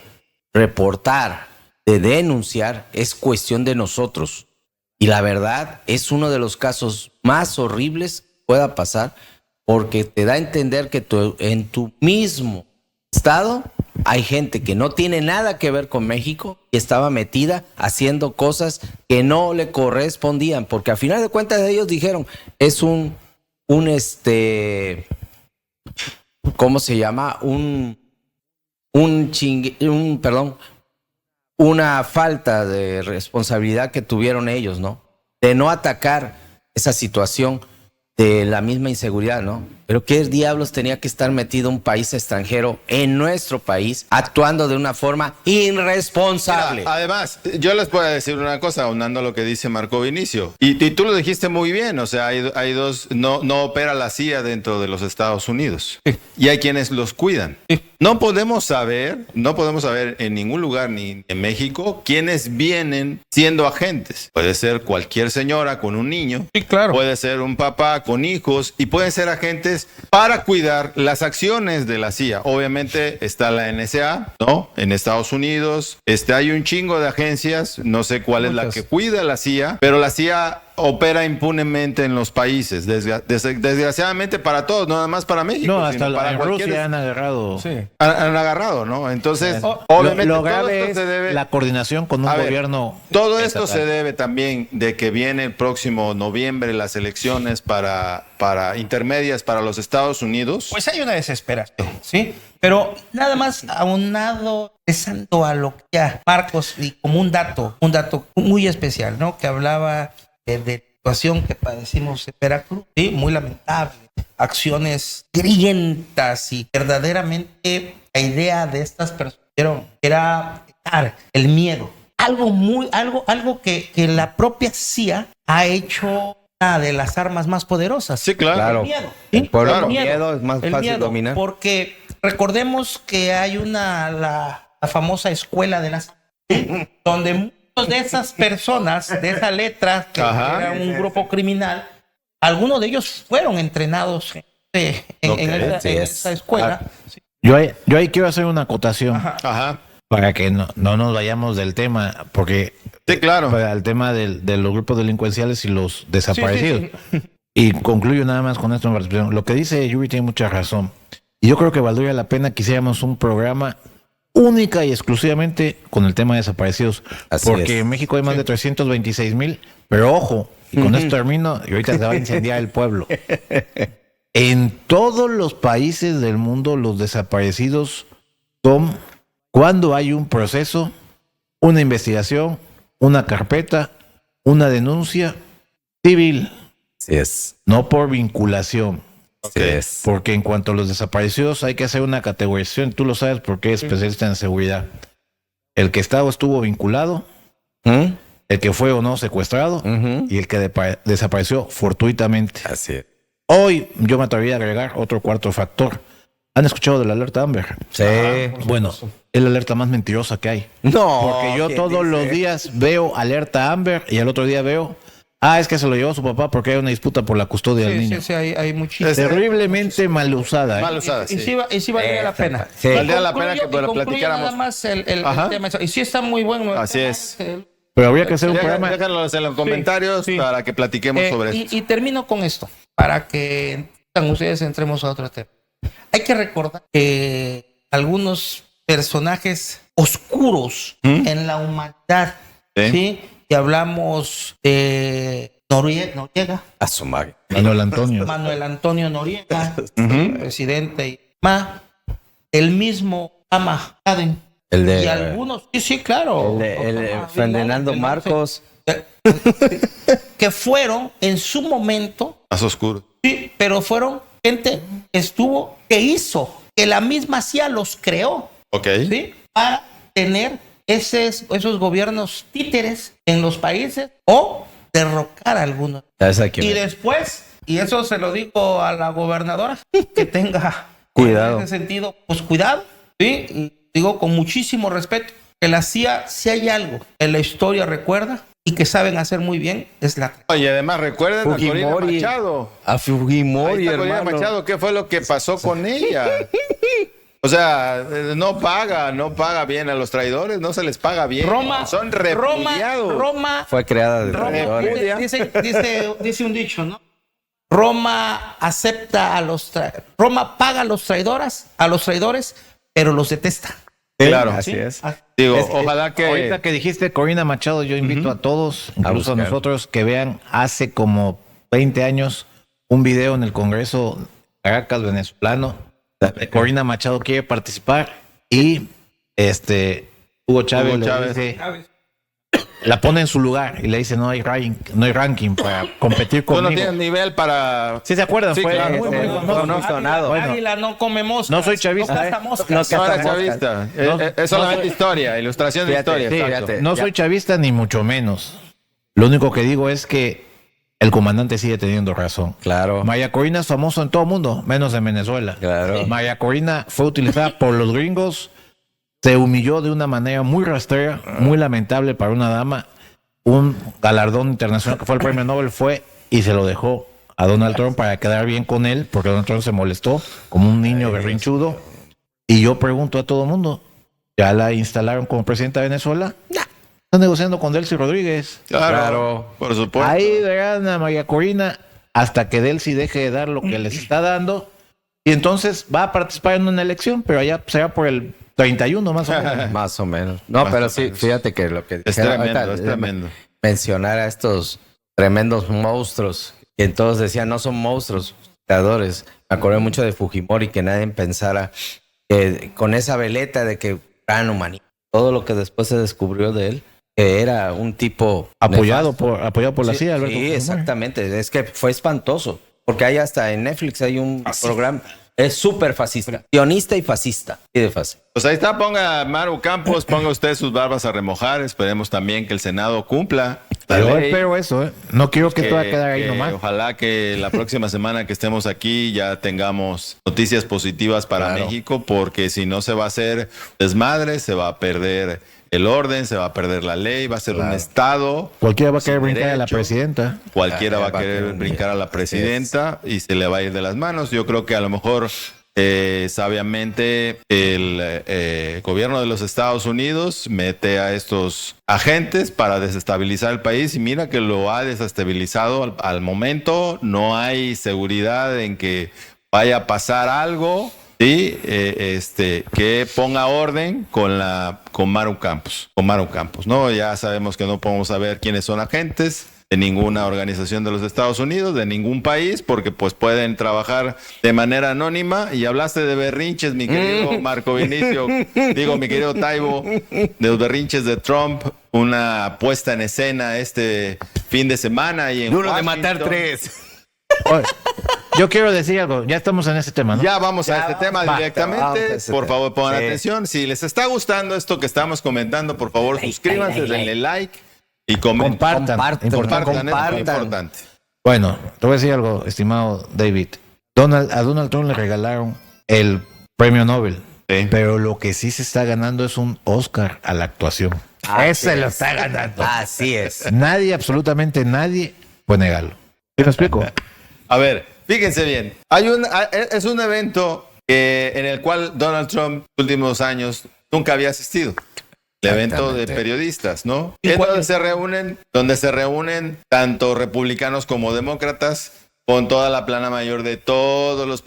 reportar, de denunciar, es cuestión de nosotros. Y la verdad es uno de los casos más horribles que pueda pasar, porque te da a entender que en tu mismo estado hay gente que no tiene nada que ver con México y estaba metida haciendo cosas que no le correspondían, porque al final de cuentas ellos dijeron, es ¿cómo se llama? Una falta de responsabilidad que tuvieron ellos, ¿no? De no atacar esa situación de la misma inseguridad, ¿no? Pero ¿qué diablos tenía que estar metido un país extranjero en nuestro país actuando de una forma irresponsable? Mira, además, yo les puedo decir una cosa, aunando lo que dice Marco Vinicio. Y tú lo dijiste muy bien, o sea, hay dos, no opera la CIA dentro de los Estados Unidos. Sí. Y hay quienes los cuidan. Sí. No podemos saber en ningún lugar, ni en México, quiénes vienen siendo agentes. Puede ser cualquier señora con un niño. Sí, claro. Puede ser un papá con hijos y pueden ser agentes para cuidar las acciones de la CIA. Obviamente está la NSA, ¿no? En Estados Unidos. Hay un chingo de agencias, no sé cuál es la que cuida la CIA, pero la CIA opera impunemente en los países, desgraciadamente para todos, no nada más para México. No, hasta sino para en cualquier- Rusia han agarrado. han agarrado, ¿no? Entonces, Lo obviamente todo grave esto es se debe... la coordinación con un A ver, gobierno. Todo esto estatal. se debe también de que viene el próximo noviembre las elecciones para intermedias para los Estados Unidos. Pues hay una desesperación, ¿sí? Pero nada más aunado, empezando a lo que ya Marcos, y como un dato muy especial, ¿no? Que hablaba de la situación que padecimos en Veracruz, ¿sí? Muy lamentable. Acciones grietas y verdaderamente la idea de estas personas era quitar el miedo. Algo que la propia CIA ha hecho una de las armas más poderosas. Sí, claro. Claro. El miedo. El pueblo Claro. con miedo es más El fácil miedo, dominar. porque recordemos que hay la famosa escuela de las donde muchas de esas personas, de esa letra, que Ajá. era un grupo criminal, algunos de ellos fueron entrenados en Ok, esa, sí en es. esa escuela. Yo ahí quiero hacer una acotación Ajá. para que no nos vayamos del tema, porque Sí, claro. para el tema de los grupos delincuenciales y los desaparecidos. Y concluyo nada más con esto en participación. Lo que dice Yuri tiene mucha razón. Y yo creo que valdría la pena que hiciéramos un programa única y exclusivamente con el tema de desaparecidos. Así porque es. en México hay más de 326,000, pero ojo, y con esto termino, y ahorita se va a incendiar el pueblo. En todos los países del mundo, los desaparecidos son cuando hay un proceso, una investigación, una carpeta, una denuncia civil, Así es. no por vinculación. Así es. Porque en cuanto a los desaparecidos hay que hacer una categorización. Tú lo sabes porque eres especialista en seguridad. El que estaba estuvo vinculado, ¿Mm? el que fue o no secuestrado Ujú. y el que desapareció fortuitamente. Así es. Hoy yo me atrevería a agregar otro cuarto factor. ¿Han escuchado de la alerta Amber? Sí. Bueno, es la alerta más mentirosa que hay. No. Porque yo ¿quién todos dice? los días veo alerta Amber y al otro día veo, es que se lo llevó su papá porque hay una disputa por la custodia del niño. Hay muchísimo. Terriblemente mal usada. ¿eh? Mal usada, Y sí. sí valdría la pena. Sí. Y Valdría la pena concluyo- que lo y concluyo platicáramos. nada más el Ajá. tema. Y sí está muy bueno. el Así tema, es. Pero habría que hacer un programa. Déjanos en los comentarios sí. para que platiquemos sobre esto. Y termino con esto, para que ustedes entremos a otro tema. Hay que recordar que algunos personajes oscuros en la humanidad, Sí. ¿sí? Y hablamos de Noriega, A su madre. Manuel Antonio. Manuel Antonio Noriega, presidente y el mismo Ama Caden. El de. Y algunos, sí, claro. El de Osama Bin Ferdinando Laden, Marcos. que fueron en su momento, Más oscuro. sí, pero fueron gente que hizo, que la misma CIA los creó, Ok. ¿sí? Para tener esos gobiernos títeres en los países o derrocar a algunos. ¿Sabes a quién Y es? después, y eso se lo digo a la gobernadora, que tenga Cuidado. en ese sentido, pues cuidado, ¿sí? Y digo con muchísimo respeto, que la CIA, si hay algo que la historia recuerda y que saben hacer muy bien, es la... Y además recuerden a Corina Fujimori. Machado. A Ahí Fujimori, está Corina hermano. Machado. ¿Qué fue lo que pasó con ella? O sea, no paga bien a los traidores, no se les paga bien. Son repudiados. Roma Fue creada de Roma, traidores. dice un dicho, ¿no? Roma acepta Roma paga a los traidores, pero los detesta. Claro. Así es. Digo, Es que ojalá que... Ahorita que dijiste Corina Machado, yo invito a todos, incluso a buscar. nosotros, que vean hace como 20 años un video en el Congreso Caracas venezolano. Corina Machado quiere participar y Hugo Chávez, Hugo le Chávez. dice, la pone en su lugar y le dice no hay ranking para competir Tú no conmigo. tienes nivel para... ¿Sí se acuerdan? Sí, Fue claro. muy, muy Fue famoso. muy sonado. Bueno. Águila no come moscas. No soy chavista, No caza ¿eh? moscas. No No caza era chavista. Es solamente historia, ilustración de Fíjate, historia. sí, exacto. fíjate. No Ya. soy chavista ni mucho menos. Lo único que digo es que el comandante sigue teniendo razón. Claro. María Corina es famoso en todo el mundo, menos en Venezuela. Claro. María Corina fue utilizada por los gringos, se humilló de una manera muy rastrera, muy lamentable para una dama. Un galardón internacional que fue el premio Nobel fue y se lo dejó a Donald Trump para quedar bien con él, porque Donald Trump se molestó como un niño berrinchudo. Y yo pregunto a todo el mundo, ¿ya la instalaron como presidenta de Venezuela? Están negociando con Delcy Rodríguez. Claro, por supuesto. Ahí verán a María Corina hasta que Delcy deje de dar lo que les está dando. Y entonces va a participar en una elección, pero allá será por el 31 más o menos. Más o menos. No, Más pero o sí, menos. fíjate que lo que Es dijeron tremendo, ahorita, es tremendo. mencionar a estos tremendos monstruos, que todos decían no son monstruos, dictadores. Me acordé mucho de Fujimori, que nadie pensara que con esa veleta de que gran humanidad, todo lo que después se descubrió de él, que era un tipo apoyado nefasto. por la Sí, CIA, Alberto sí, Fujimori. exactamente. Es que fue espantoso. Porque hay hasta en Netflix hay un programa. Es súper fascista. Sionista y fascista. Sí, de fácil. Pues ahí está, ponga Maru Campos, ponga usted sus barbas a remojar. Esperemos también que el Senado cumpla la Yo ley. espero eso, ¿eh? No quiero que esto va a quedar ahí nomás. Ojalá que la próxima semana que estemos aquí ya tengamos noticias positivas para Claro. México, porque si no se va a hacer desmadre, se va a perder el orden, se va a perder la ley, va a ser un estado. Cualquiera va a querer brincar a la derecho. presidenta. Cualquiera va a Va a querer querer brincar a la presidenta y se le va a ir de las manos. Yo creo que a lo mejor sabiamente el gobierno de los Estados Unidos mete a estos agentes para desestabilizar el país y mira que lo ha desestabilizado al momento. No hay seguridad en que vaya a pasar algo. Sí, que ponga orden con Maru Campos, ¿no? Ya sabemos que no podemos saber quiénes son agentes de ninguna organización de los Estados Unidos, de ningún país, porque pues pueden trabajar de manera anónima. Y hablaste de berrinches, mi querido Marco Vinicio, mi querido Taibo, de los berrinches de Trump, una puesta en escena este fin de semana y en Duro de Washington. matar 3. Oye, yo quiero decir algo. Ya estamos en ese tema, ¿no? Ya vamos a Ya este tema vamos a directamente. ese Por tema. favor, pongan Sí. atención. Si les está gustando esto que estamos comentando, por favor, suscríbanse, denle like y comenten. Compartan. Compartan. Importante. Compartan, es muy compartan. importante. Bueno, te voy a decir algo, estimado David. A Donald Trump le regalaron el premio Nobel. Sí. Pero lo que sí se está ganando es un Oscar a la actuación. Ese lo está ganando. Así es. Nadie, absolutamente nadie, puede negarlo. ¿Sí me explico? A ver, fíjense bien. Es un evento en el cual Donald Trump, los últimos años, nunca había asistido. El evento de periodistas, ¿no? ¿Y Es cuál? donde se reúnen tanto republicanos como demócratas con toda la plana mayor de todos los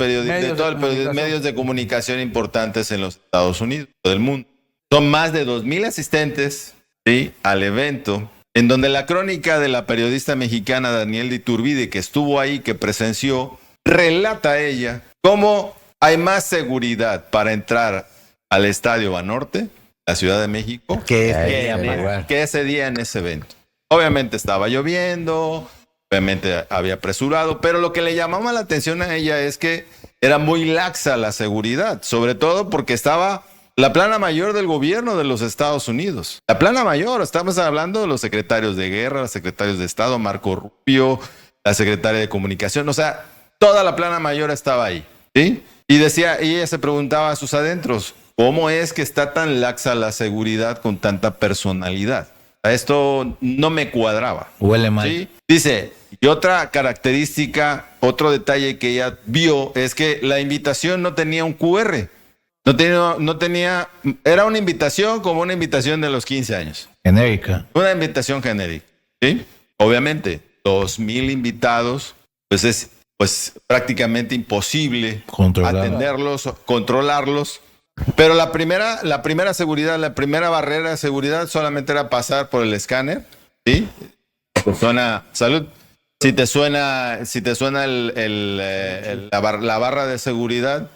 medios de comunicación importantes en los Estados Unidos, del mundo. Son más de 2,000 asistentes, ¿sí?, al evento, en donde la crónica de la periodista mexicana Daniela de Iturbide, que estuvo ahí, que presenció, relata ella cómo hay más seguridad para entrar al Estadio Banorte, la Ciudad de México, Que ese día en ese evento. Obviamente estaba lloviendo, obviamente había apresurado, pero lo que le llamaba la atención a ella es que era muy laxa la seguridad, sobre todo porque estaba la plana mayor del gobierno de los Estados Unidos. La plana mayor, estamos hablando de los secretarios de guerra, los secretarios de Estado, Marco Rubio, la secretaria de Comunicación, o sea, toda la plana mayor estaba ahí, ¿sí? Y ella se preguntaba a sus adentros, ¿cómo es que está tan laxa la seguridad con tanta personalidad? Esto no me cuadraba. Huele mal. ¿Sí? Dice, y otra característica, otro detalle que ella vio es que la invitación no tenía un QR. No tenía, era una invitación como una invitación de los 15 años. Genérica. Una invitación genérica, ¿sí? Obviamente, 2,000 invitados, pues es prácticamente imposible Controlar. atenderlos, controlarlos. Pero la primera seguridad, la primera barrera de seguridad solamente era pasar por el escáner, ¿sí? Suena, salud. Si te suena la barra de seguridad,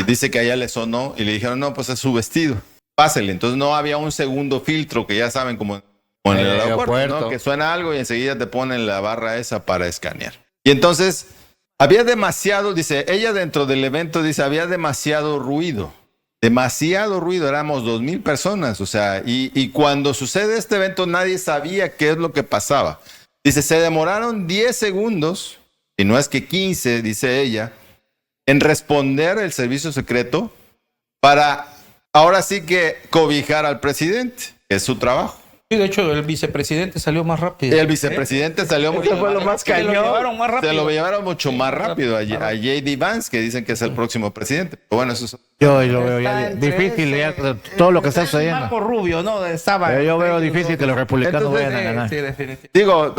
dice que a ella le sonó y le dijeron, no, pues es su vestido, pásele. Entonces no había un segundo filtro, que ya saben como en el aeropuerto, ¿no? Que suena algo y enseguida te ponen la barra esa para escanear. Y entonces había demasiado, dice, ella dentro del evento dice, había demasiado ruido, éramos 2,000 personas, o sea, y cuando sucede este evento nadie sabía qué es lo que pasaba. Dice, se demoraron 10 segundos, y no es que 15, dice ella, en responder el servicio secreto para ahora sí que cobijar al presidente, que es su trabajo. Sí, de hecho, el vicepresidente salió más rápido. El vicepresidente salió mucho fue lo más cañón. Se lo llevaron más rápido. Se lo llevaron mucho más rápido a J.D. Vance, que dicen que es el próximo presidente. Pero bueno, eso es... Yo lo veo ya Está entre difícil, ese- ya, todo lo que está sucediendo. Marco Rubio, ¿no? Estaba. Pero yo veo difícil que los republicanos Entonces, vayan a ganar. Sí, definitivamente. Digo,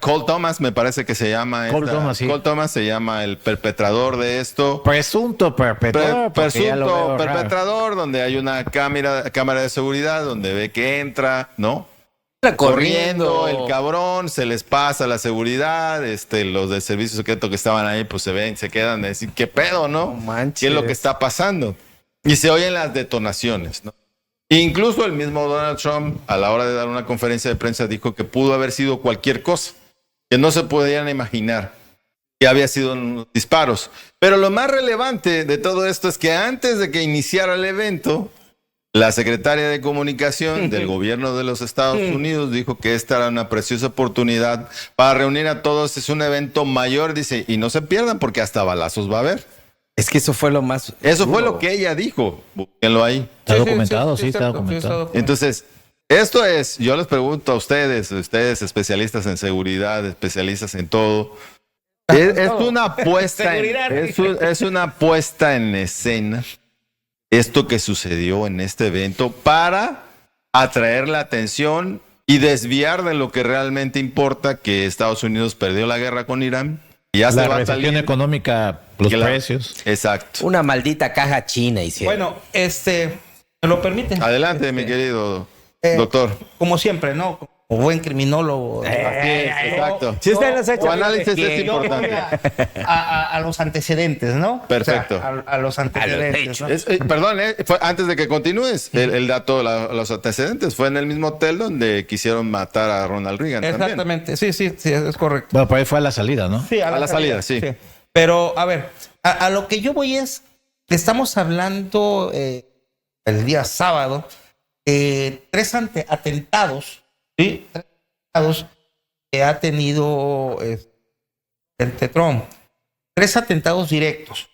Cole Thomas me parece que se llama. Cole Thomas, sí. Cole Thomas se llama el perpetrador de esto. Presunto perpetuador. porque ya lo Presunto veo raro. perpetrador, donde hay una cámara de seguridad donde ve que entra, ¿no? Corriendo. El cabrón, se les pasa la seguridad, los del servicio secreto que estaban ahí, pues se ven, se quedan a decir, ¿qué pedo, no? No manches. ¿Qué es lo que está pasando? Y se oyen las detonaciones, ¿no? Incluso el mismo Donald Trump, a la hora de dar una conferencia de prensa, dijo que pudo haber sido cualquier cosa, que no se podían imaginar que había sido unos disparos. Pero lo más relevante de todo esto es que antes de que iniciara el evento, la secretaria de Comunicación del gobierno de los Estados Unidos dijo que esta era una preciosa oportunidad para reunir a todos. Es un evento mayor, dice, y no se pierdan porque hasta balazos va a haber. Es que eso fue lo más. Eso fue duro. lo que ella dijo. Búsquenlo ahí. Está documentado, sí, está exacto, documentado. Entonces, esto es, yo les pregunto a ustedes especialistas en seguridad, especialistas en todo, es una puesta Seguridad. es una puesta en escena esto que sucedió en este evento para atraer la atención y desviar de lo que realmente importa, que Estados Unidos perdió la guerra con Irán. Y ya se La va a recesión salir. económica, los Que la- precios. Exacto. Una maldita caja china hicieron. Bueno, ¿me lo permiten? Adelante, mi querido eh, doctor. Como siempre, ¿no? Como buen criminólogo. Así es, exacto. Si usted nos ha hecho Tu análisis es Yo voy importante. a los antecedentes, ¿no? Perfecto. O sea, a los antecedentes. ¿no? Perdón, fue antes de que continúes, el dato, los antecedentes, fue en el mismo hotel donde quisieron matar a Ronald Reagan también. Exactamente, sí, es correcto. Bueno, por ahí fue a la salida, ¿no? Sí, A la salida, sí. Pero, a ver, a lo que yo voy es, estamos hablando el día sábado, 3 atentados, ¿sí? 3 atentados que ha tenido el Trump. 3 atentados directos.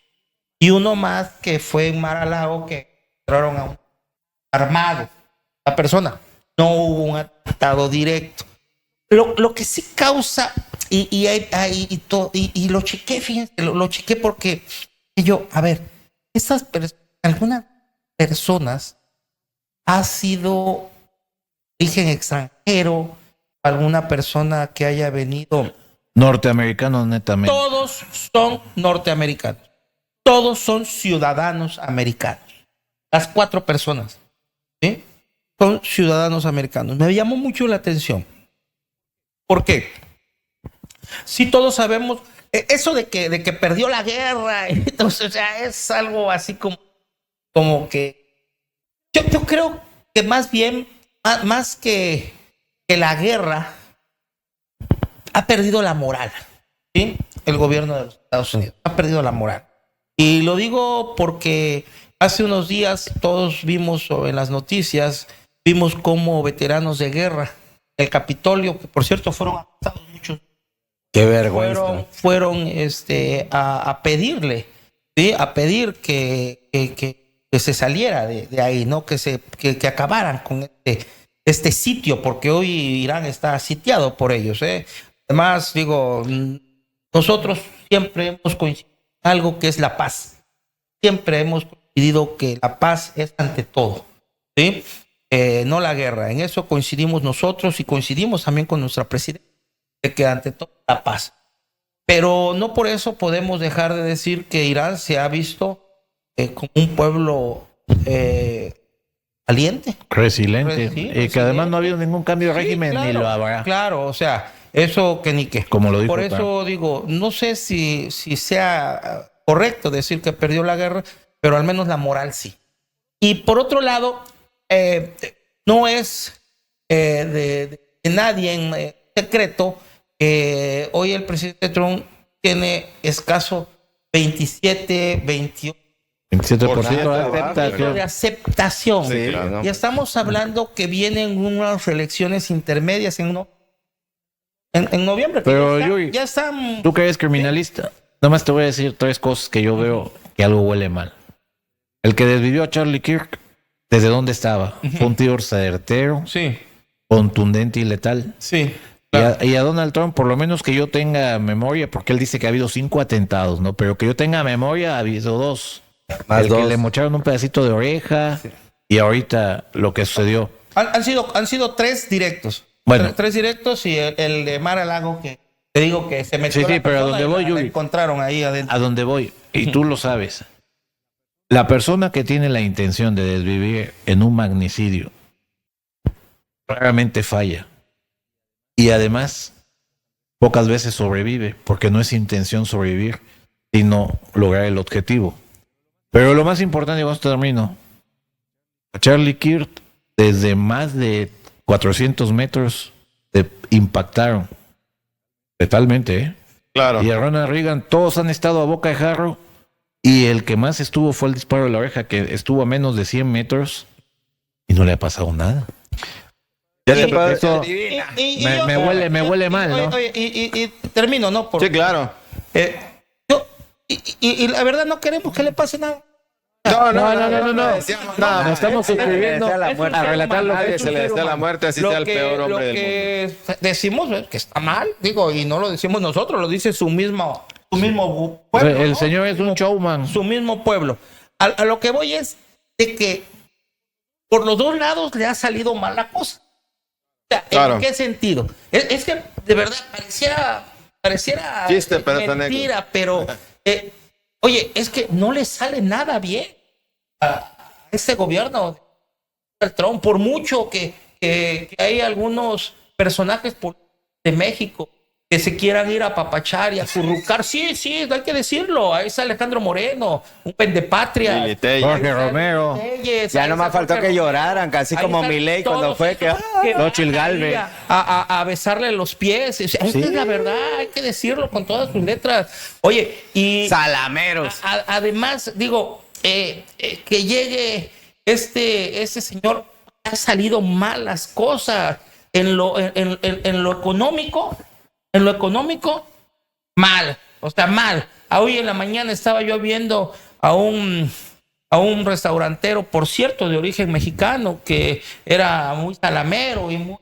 Y uno más que fue en Mar-a-Lago, que entraron a un armado. La persona. No hubo un atentado directo. Lo que sí causa, y lo chequé, fíjense, lo chequé porque yo, a ver, algunas personas ha sido origen extranjero, alguna persona que haya venido. Norteamericanos, netamente. Todos son norteamericanos. Todos son ciudadanos americanos. Las 4 personas, ¿sí? Son ciudadanos americanos. Me llamó mucho la atención. ¿Por qué? Si todos sabemos, eso de que perdió la guerra, entonces, o sea, es algo así como que yo creo que más bien, más que la guerra, ha perdido la moral, ¿sí? El gobierno de los Estados Unidos ha perdido la moral. Y lo digo porque hace unos días todos vimos en las noticias, vimos cómo veteranos de guerra, el Capitolio, que por cierto fueron arrestados muchos, Qué vergüenza. fueron a pedirle, ¿sí? A pedir que se saliera de ahí, ¿no? Que acabaran con este sitio, porque hoy Irán está sitiado por ellos, ¿eh? Además, digo, nosotros siempre hemos coincidido en algo que es la paz. Siempre hemos coincidido que la paz es ante todo, ¿sí? No la guerra. En eso coincidimos nosotros y coincidimos también con nuestra presidenta, de que ante todo la paz. Pero no por eso podemos dejar de decir que Irán se ha visto como un pueblo valiente. Resiliente. Sí, y que además no ha habido ningún cambio de Sí, régimen, claro, ni lo habrá. Claro, o sea, eso que ni qué. Como lo dijo Por eso Trump. digo, no sé si sea correcto decir que perdió la guerra, pero al menos la moral sí. Y por otro lado, no es de nadie en secreto que hoy el presidente Trump tiene escaso 27, 28% 27% de aceptación. de aceptación. Sí, claro. Y estamos hablando que vienen unas elecciones intermedias en noviembre. que Pero, ya, Yuri, ya están. Tú que eres criminalista, nomás te voy a decir 3 cosas que yo veo que algo huele mal. El que desvivió a Charlie Kirk desde dónde estaba. Fue un tiro certero, Sí, contundente y letal. sí. Y a Donald Trump, por lo menos que yo tenga memoria, porque él dice que ha habido 5 atentados, ¿no? Pero que yo tenga memoria, ha habido 2. Más El que 2. le mocharon un pedacito de oreja y ahorita lo que sucedió. Han sido 3 directos. Bueno. 3 directos y el de Mar-a-Lago que te digo que se metió Sí, la pero a persona donde y voy, la Yuri. encontraron ahí adentro. A donde voy, y tú lo sabes, la persona que tiene la intención de desvivir en un magnicidio raramente falla. Y además, pocas veces sobrevive, porque no es intención sobrevivir, sino lograr el objetivo. Pero lo más importante, y con esto termino, a Charlie Kirk, desde más de 400 metros, impactaron letalmente, ¿eh? Claro. Y a Ronald Reagan, todos han estado a boca de jarro. Y el que más estuvo fue el disparo de la oreja, que estuvo a menos de 100 metros y no le ha pasado nada. Ya Y- después- Eso me huele mal, ¿no? Oye, y termino, ¿no? Sí, claro. Y la verdad no queremos que le pase nada. No. decíamos nada. Nos estamos suscribiendo desea la muerte. a relatar lo que Nadie se le desea la muerte, así sea el peor hombre del mundo. Lo que decimos es que está mal, digo, y no lo decimos nosotros, lo dice su mismo pueblo. El ¿no? señor es un showman. Su mismo pueblo. A lo que voy es de que por los dos lados le ha salido mal la cosa. O sea, Claro. ¿en qué sentido? Es que de verdad pareciera Chiste, pero está mentira, pero oye, es que no le sale nada bien a este gobierno de Trump, por mucho que hay algunos personajes de México que se quieran ir a papachar y a currucar. Sí, hay que decirlo. Ahí está Alejandro Moreno, un pendepatria. Lili Telles. Jorge Romero. Ya nomás faltó que lloraran, casi como Milei cuando fue que... Xochitl Gálvez. A besarle los pies. O sea, esa es la verdad, hay que decirlo con todas sus letras. Oye, y Salameros. además, digo, que llegue este señor, ha salido mal las cosas en lo económico. En lo económico, mal. O sea, mal. Hoy en la mañana estaba yo viendo a un restaurantero, por cierto, de origen mexicano, que era muy salamero y muy,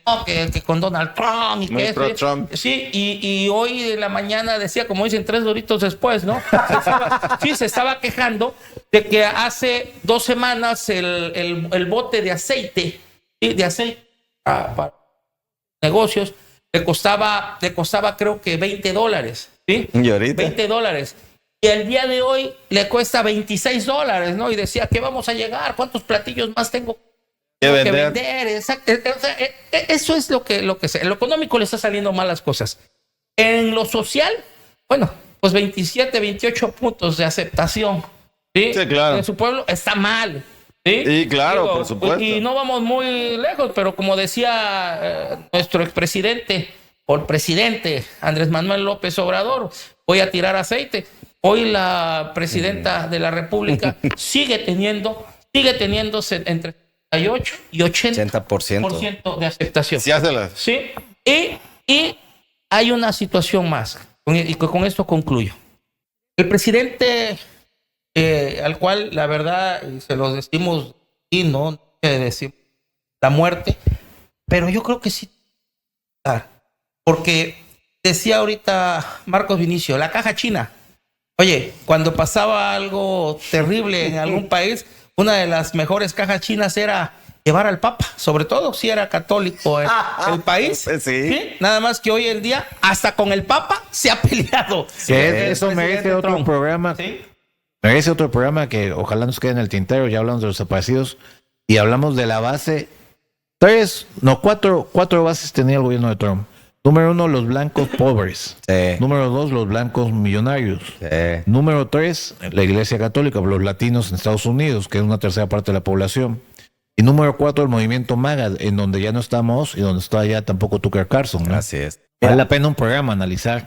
no, que con Donald Trump y Muy que pro Trump. Sí, y hoy en la mañana decía, como dicen, 3 doritos después, ¿no? Se estaba quejando de que hace 2 semanas el bote de aceite, ¿sí? De aceite para negocios, le costaba creo que $20, ¿sí? ¿Y ahorita? $20. Y el día de hoy le cuesta $26, ¿no? Y decía, ¿qué vamos a llegar? ¿Cuántos platillos más tengo Que que vender. vender? Exacto. O sea, eso es lo que sea. En lo económico le está saliendo mal las cosas. En lo social, bueno, pues 27, 28 puntos de aceptación. Sí, Sí, claro. En su pueblo está mal. ¿Sí? Sí, claro, por supuesto. Y no vamos muy lejos, pero como decía nuestro expresidente o el presidente Andrés Manuel López Obrador, voy a tirar aceite. Hoy la presidenta de la República sigue teniendo entre 78 y 80% de aceptación. Sí, hácelas. Sí, y hay una situación más, y con esto concluyo. El presidente, al cual la verdad, y se los decimos, y no decir la muerte, pero yo creo que sí, porque decía ahorita Marcos Vinicio, la caja china. Oye, cuando pasaba algo terrible en algún país, una de las mejores cajas chinas era llevar al Papa, sobre todo si era católico el país. Sí. Nada más que hoy en día, hasta con el Papa se ha peleado. Que eso El merece presidente otro Trump. programa. ¿Sí? Merece otro programa que ojalá nos quede en el tintero. Ya hablamos de los desaparecidos y hablamos de la base. 4 bases tenía el gobierno de Trump. Número 1, los blancos pobres. Sí. Número 2, los blancos millonarios. Sí. Número 3, la Iglesia Católica, los latinos en Estados Unidos, que es una tercera parte de la población. Y número 4, el movimiento MAGA, en donde ya no estamos y donde está ya tampoco Tucker Carlson, ¿no? Así es. Vale la pena un programa analizar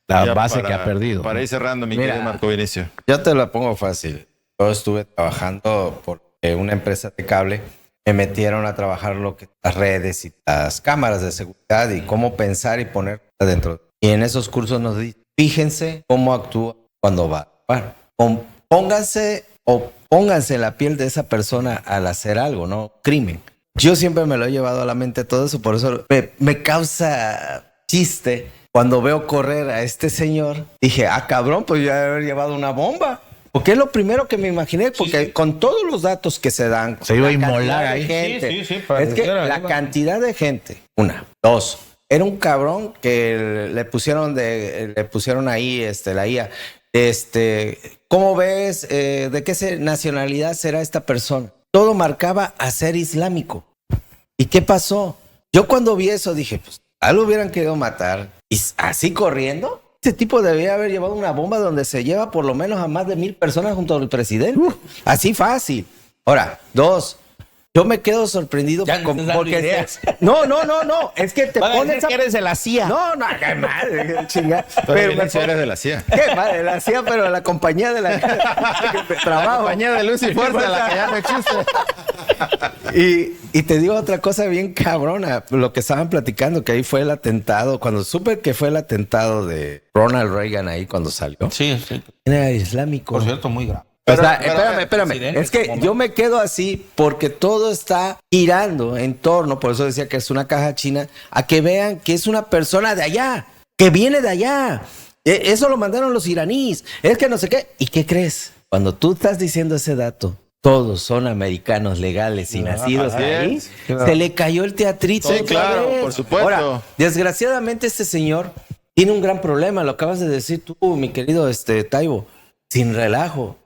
la Ya base para- que ha perdido. Para ir cerrando, mi Mira. querido Marco Vinicio. Yo te la pongo fácil. Yo estuve trabajando por una empresa de cable. Me metieron a trabajar lo que las redes y las cámaras de seguridad y cómo pensar y poner adentro. Y en esos cursos nos dicen, fíjense cómo actúa cuando va a actuar. Pónganse o pónganse en la piel de esa persona al hacer algo, ¿no? Crimen. Yo siempre me lo he llevado a la mente todo eso, por eso me causa chiste cuando veo correr a este señor. Dije, cabrón, pues yo debe haber llevado una bomba. Porque es lo primero que me imaginé, porque con todos los datos que se dan, se iba a inmolar cantidad de ahí. gente, Sí, es que la cantidad de gente, una, dos, era un cabrón que le pusieron ahí la IA. ¿Cómo ves? ¿De qué nacionalidad será esta persona? Todo marcaba a ser islámico. ¿Y qué pasó? Yo cuando vi eso dije, pues, lo hubieran querido matar. ¿Y así corriendo? Este tipo debía haber llevado una bomba donde se lleva por lo menos a más de 1,000 personas junto al presidente. Así fácil. Ahora, dos, yo me quedo sorprendido porque... No. Es que te pones que eres de la CIA. No, qué madre, chinga. Pero eres de la CIA. Qué madre, la CIA, pero la compañía de la trabajo. La compañía de luz y fuerza, la que ya no existe. Y te digo otra cosa bien cabrona, lo que estaban platicando, que ahí fue el atentado, cuando supe que fue el atentado de Ronald Reagan ahí cuando salió. Sí. Era islámico. Por cierto, muy grave. Espérame. Es que yo me quedo así porque todo está girando en torno, por eso decía que es una caja china, a que vean que es una persona de allá, que viene de allá. Eso lo mandaron los iraníes. Es que no sé qué. ¿Y qué crees? Cuando tú estás diciendo ese dato, todos son americanos legales y nacidos ahí, se le cayó el teatrito. Sí, claro, por supuesto. Ahora, desgraciadamente este señor tiene un gran problema, lo acabas de decir tú, mi querido Taibo, sin relajo.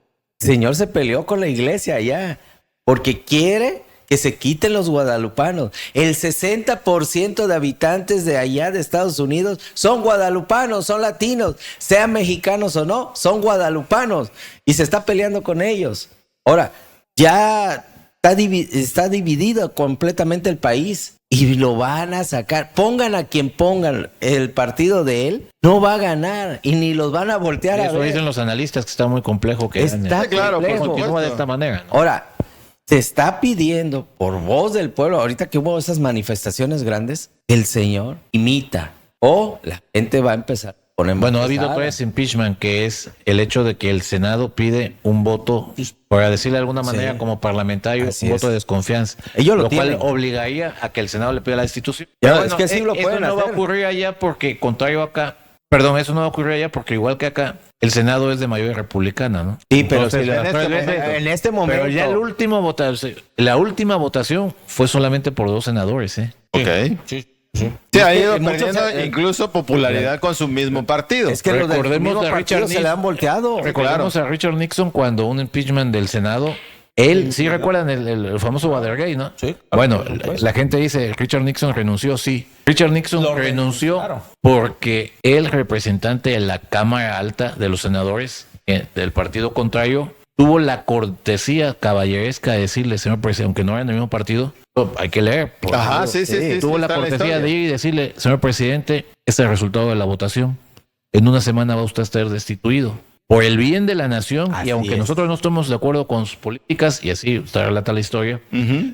El señor se peleó con la iglesia allá porque quiere que se quiten los guadalupanos. El 60% de habitantes de allá de Estados Unidos son guadalupanos, son latinos, sean mexicanos o no, son guadalupanos y se está peleando con ellos. Ahora, ya está dividido completamente el país y lo van a sacar. Pongan a quien pongan el partido de él, no va a ganar y ni los van a voltear a ver. Eso dicen los analistas, que está muy complejo que está claro, complejo. continúa de esta manera, ¿no? Ahora, se está pidiendo por voz del pueblo, ahorita que hubo esas manifestaciones grandes, el señor imita o la gente va a empezar. Bueno, ha habido 3 impeachment, que es el hecho de que el Senado pide un voto, para decirle de alguna manera, como parlamentario, un voto de desconfianza. Ellos lo cual tienen. obligaría a que el Senado le pida la destitución. Ya, Pero es que sí lo pueden eso no va a hacer. ocurrir allá porque, contrario acá, eso no va a ocurrir allá porque, igual que acá, el Senado es de mayoría republicana, ¿no? Sí, pero Entonces, en este momento. Pero ya la última votación fue solamente por 2 senadores, ¿eh? Ok. Sí, ha ido perdiendo incluso popularidad con su mismo partido. Es que los del Recordemos mismo a partido Richard se le han volteado. Recordemos a Richard Nixon cuando un impeachment del Senado. Él, sí recuerdan el famoso Watergate, ¿no? Sí. Bueno, la gente dice, Richard Nixon renunció, sí. Richard Nixon renunció claro. porque el representante de la Cámara Alta de los senadores del partido contrario tuvo la cortesía caballeresca de decirle, señor presidente, aunque no era en el mismo partido, hay que leer. Ajá, sí. Tuvo la cortesía de ir y decirle, señor presidente, este es el resultado de la votación. En una semana va usted a estar destituido. Por el bien de la nación, Así y aunque es. nosotros no estemos de acuerdo con sus políticas, y así usted relata la historia,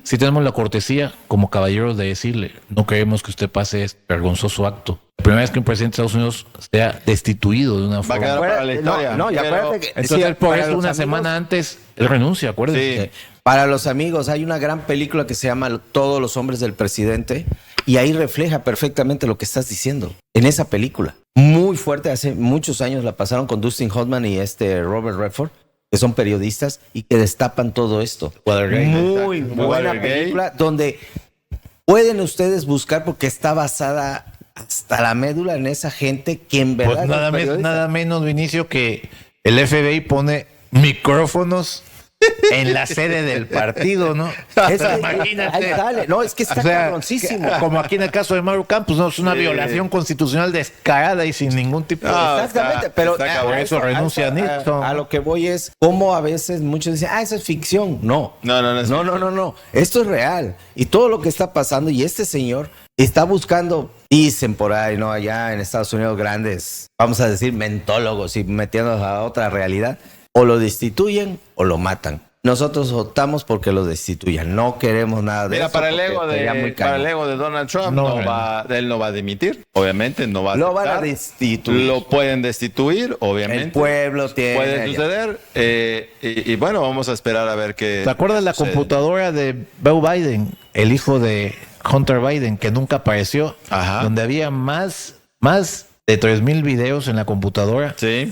sí tenemos la cortesía como caballeros de decirle, no queremos que usted pase este vergonzoso acto. La primera vez que un presidente de Estados Unidos sea destituido de una Va a forma. quedar para la historia. No, y Pero- acuérdate que Entonces, sí, por para eso, los una amigos- semana antes, él renuncia, acuérdense. Sí. Para los amigos, hay una gran película que se llama Todos los hombres del presidente y ahí refleja perfectamente lo que estás diciendo. En esa película, muy fuerte, hace muchos años la pasaron con Dustin Hoffman y Robert Redford, que son periodistas y que destapan todo esto. Watergate. Muy Exacto. buena Watergate. película donde pueden ustedes buscar porque está basada hasta la médula en esa gente que en verdad... Pues los periodistas- nada menos, Vinicio, que el FBI pone micrófonos en la sede del partido, ¿no? Es que- Imagínate. ahí sale. No, es que está O sea, cabroncísimo. como aquí en el caso de Mario Campos, ¿no? Es una violación constitucional descarada y sin ningún tipo de... Ah, Exactamente, está- pero está cabrón. Por eso renuncia Nixon. A lo que voy es cómo a veces muchos dicen, eso es ficción. No. No. Esto es real. Y todo lo que está pasando, y este señor está buscando, dicen por ahí, ¿no? Allá en Estados Unidos, grandes, vamos a decir, mentólogos y metiéndonos a otra realidad. O lo destituyen o lo matan. nosotros optamos porque lo destituyan. No queremos nada de Mira, eso. para el, porque ego sería muy de, para el caro. ego de Donald Trump, No, él no va a dimitir, obviamente, no va a Lo van a aceptar. destituir. Lo pueden destituir, obviamente. El pueblo tiene... Puede suceder. Y bueno, vamos a esperar a ver qué. ¿Te acuerdas la sucede. computadora de Beau Biden, el hijo de Hunter Biden, que nunca apareció? Ajá. Donde había más de 3,000 videos en la computadora. Sí.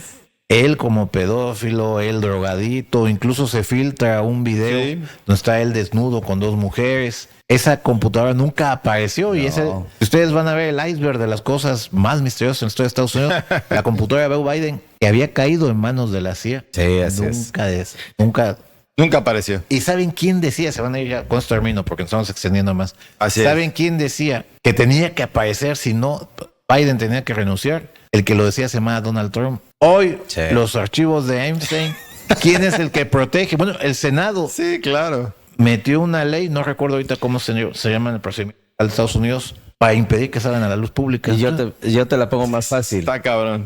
Él como pedófilo, él drogadito, incluso se filtra un video Sí. donde está él desnudo con 2 mujeres. Esa computadora nunca apareció y ese, si ustedes van a ver el iceberg de las cosas más misteriosas en la historia de Estados Unidos, la computadora de Beau Biden que había caído en manos de la CIA. Sí, así es. Nunca. Nunca apareció. ¿Y saben quién decía? Se van a ir ya, con esto termino porque nos estamos extendiendo más. Así es. ¿Saben quién decía que tenía que aparecer si no Biden tenía que renunciar? El que lo decía se llama Donald Trump. Hoy, Sí. los archivos de Einstein, ¿quién es el que protege? Bueno, el Senado Sí, claro. metió una ley, no recuerdo ahorita cómo se llama en el procedimiento de Estados Unidos, para impedir que salgan a la luz pública. Y yo te la pongo más fácil. Está cabrón.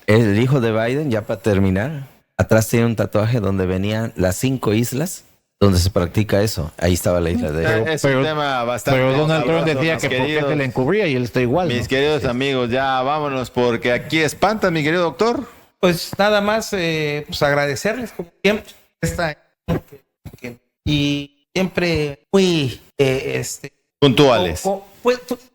El hijo de Biden, ya para terminar, atrás tiene un tatuaje donde venían las 5 islas donde se practica eso. Ahí estaba la isla de... Es un tema bastante. Pero Donald Trump sabroso, decía mis que por qué queridos- se le encubría y él está igual. ¿no? Mis queridos amigos, ya vámonos porque aquí espanta, mi querido doctor. Pues nada más pues agradecerles como siempre y siempre muy Puntuales.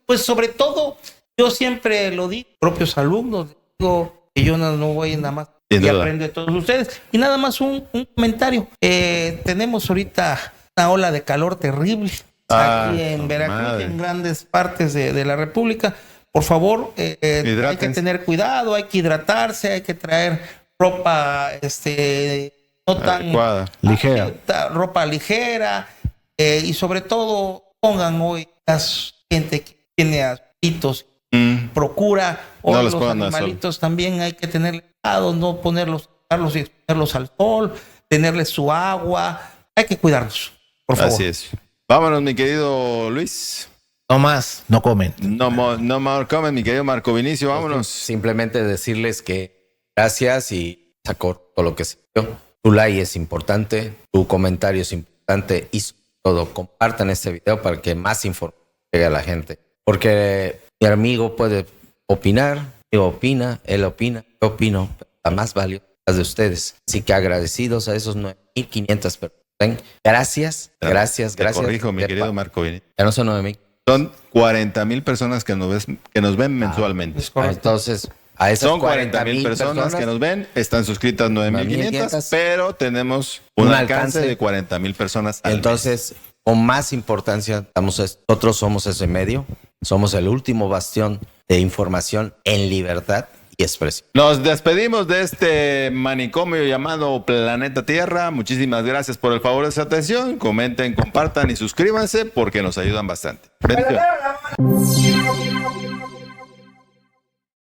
pues sobre todo yo siempre lo digo propios alumnos, digo que yo no voy nada más Sin y duda. aprendo de todos ustedes y nada más un comentario. Tenemos ahorita una ola de calor terrible aquí en Veracruz, madre. en grandes partes de la República. Por favor, hay que Hidrátense. tener cuidado, hay que hidratarse, hay que traer ropa no tan Adecuada. Ligera. ropa ligera y sobre todo pongan hoy la gente que tiene asitos, procura No hoy los los pongan al sol. animalitos también hay que tener cuidado, no ponerlos, dejarlos y exponerlos al sol, tenerles su agua, hay que cuidarlos, por favor. Así es. Vámonos, mi querido Luis. No más, no comen. No more comment, mi querido Marco Vinicio, vámonos. Simplemente decirles que gracias y sacó todo lo que se dio. Tu like es importante, tu comentario es importante y sobre todo compartan este video para que más información llegue a la gente. Porque mi amigo puede opinar, yo opina, él opina, yo opino, pero la más valiosa es de ustedes. Así que agradecidos a esos 9,500 personas. Gracias. Te corrijo, mi querido Marco Vinicio. Ya no son 9,000. Son 40,000 personas que nos ven mensualmente. Es correcto. Entonces, a esas Son 40,000 personas que nos ven, están suscritas 9,500, pero tenemos un alcance de 40,000 personas al mes. Entonces, con más importancia, nosotros somos ese medio, somos el último bastión de información en libertad y expresión. Nos despedimos de este manicomio llamado Planeta Tierra. Muchísimas gracias por el favor de su atención. Comenten, compartan y suscríbanse porque nos ayudan bastante. Bendiciones.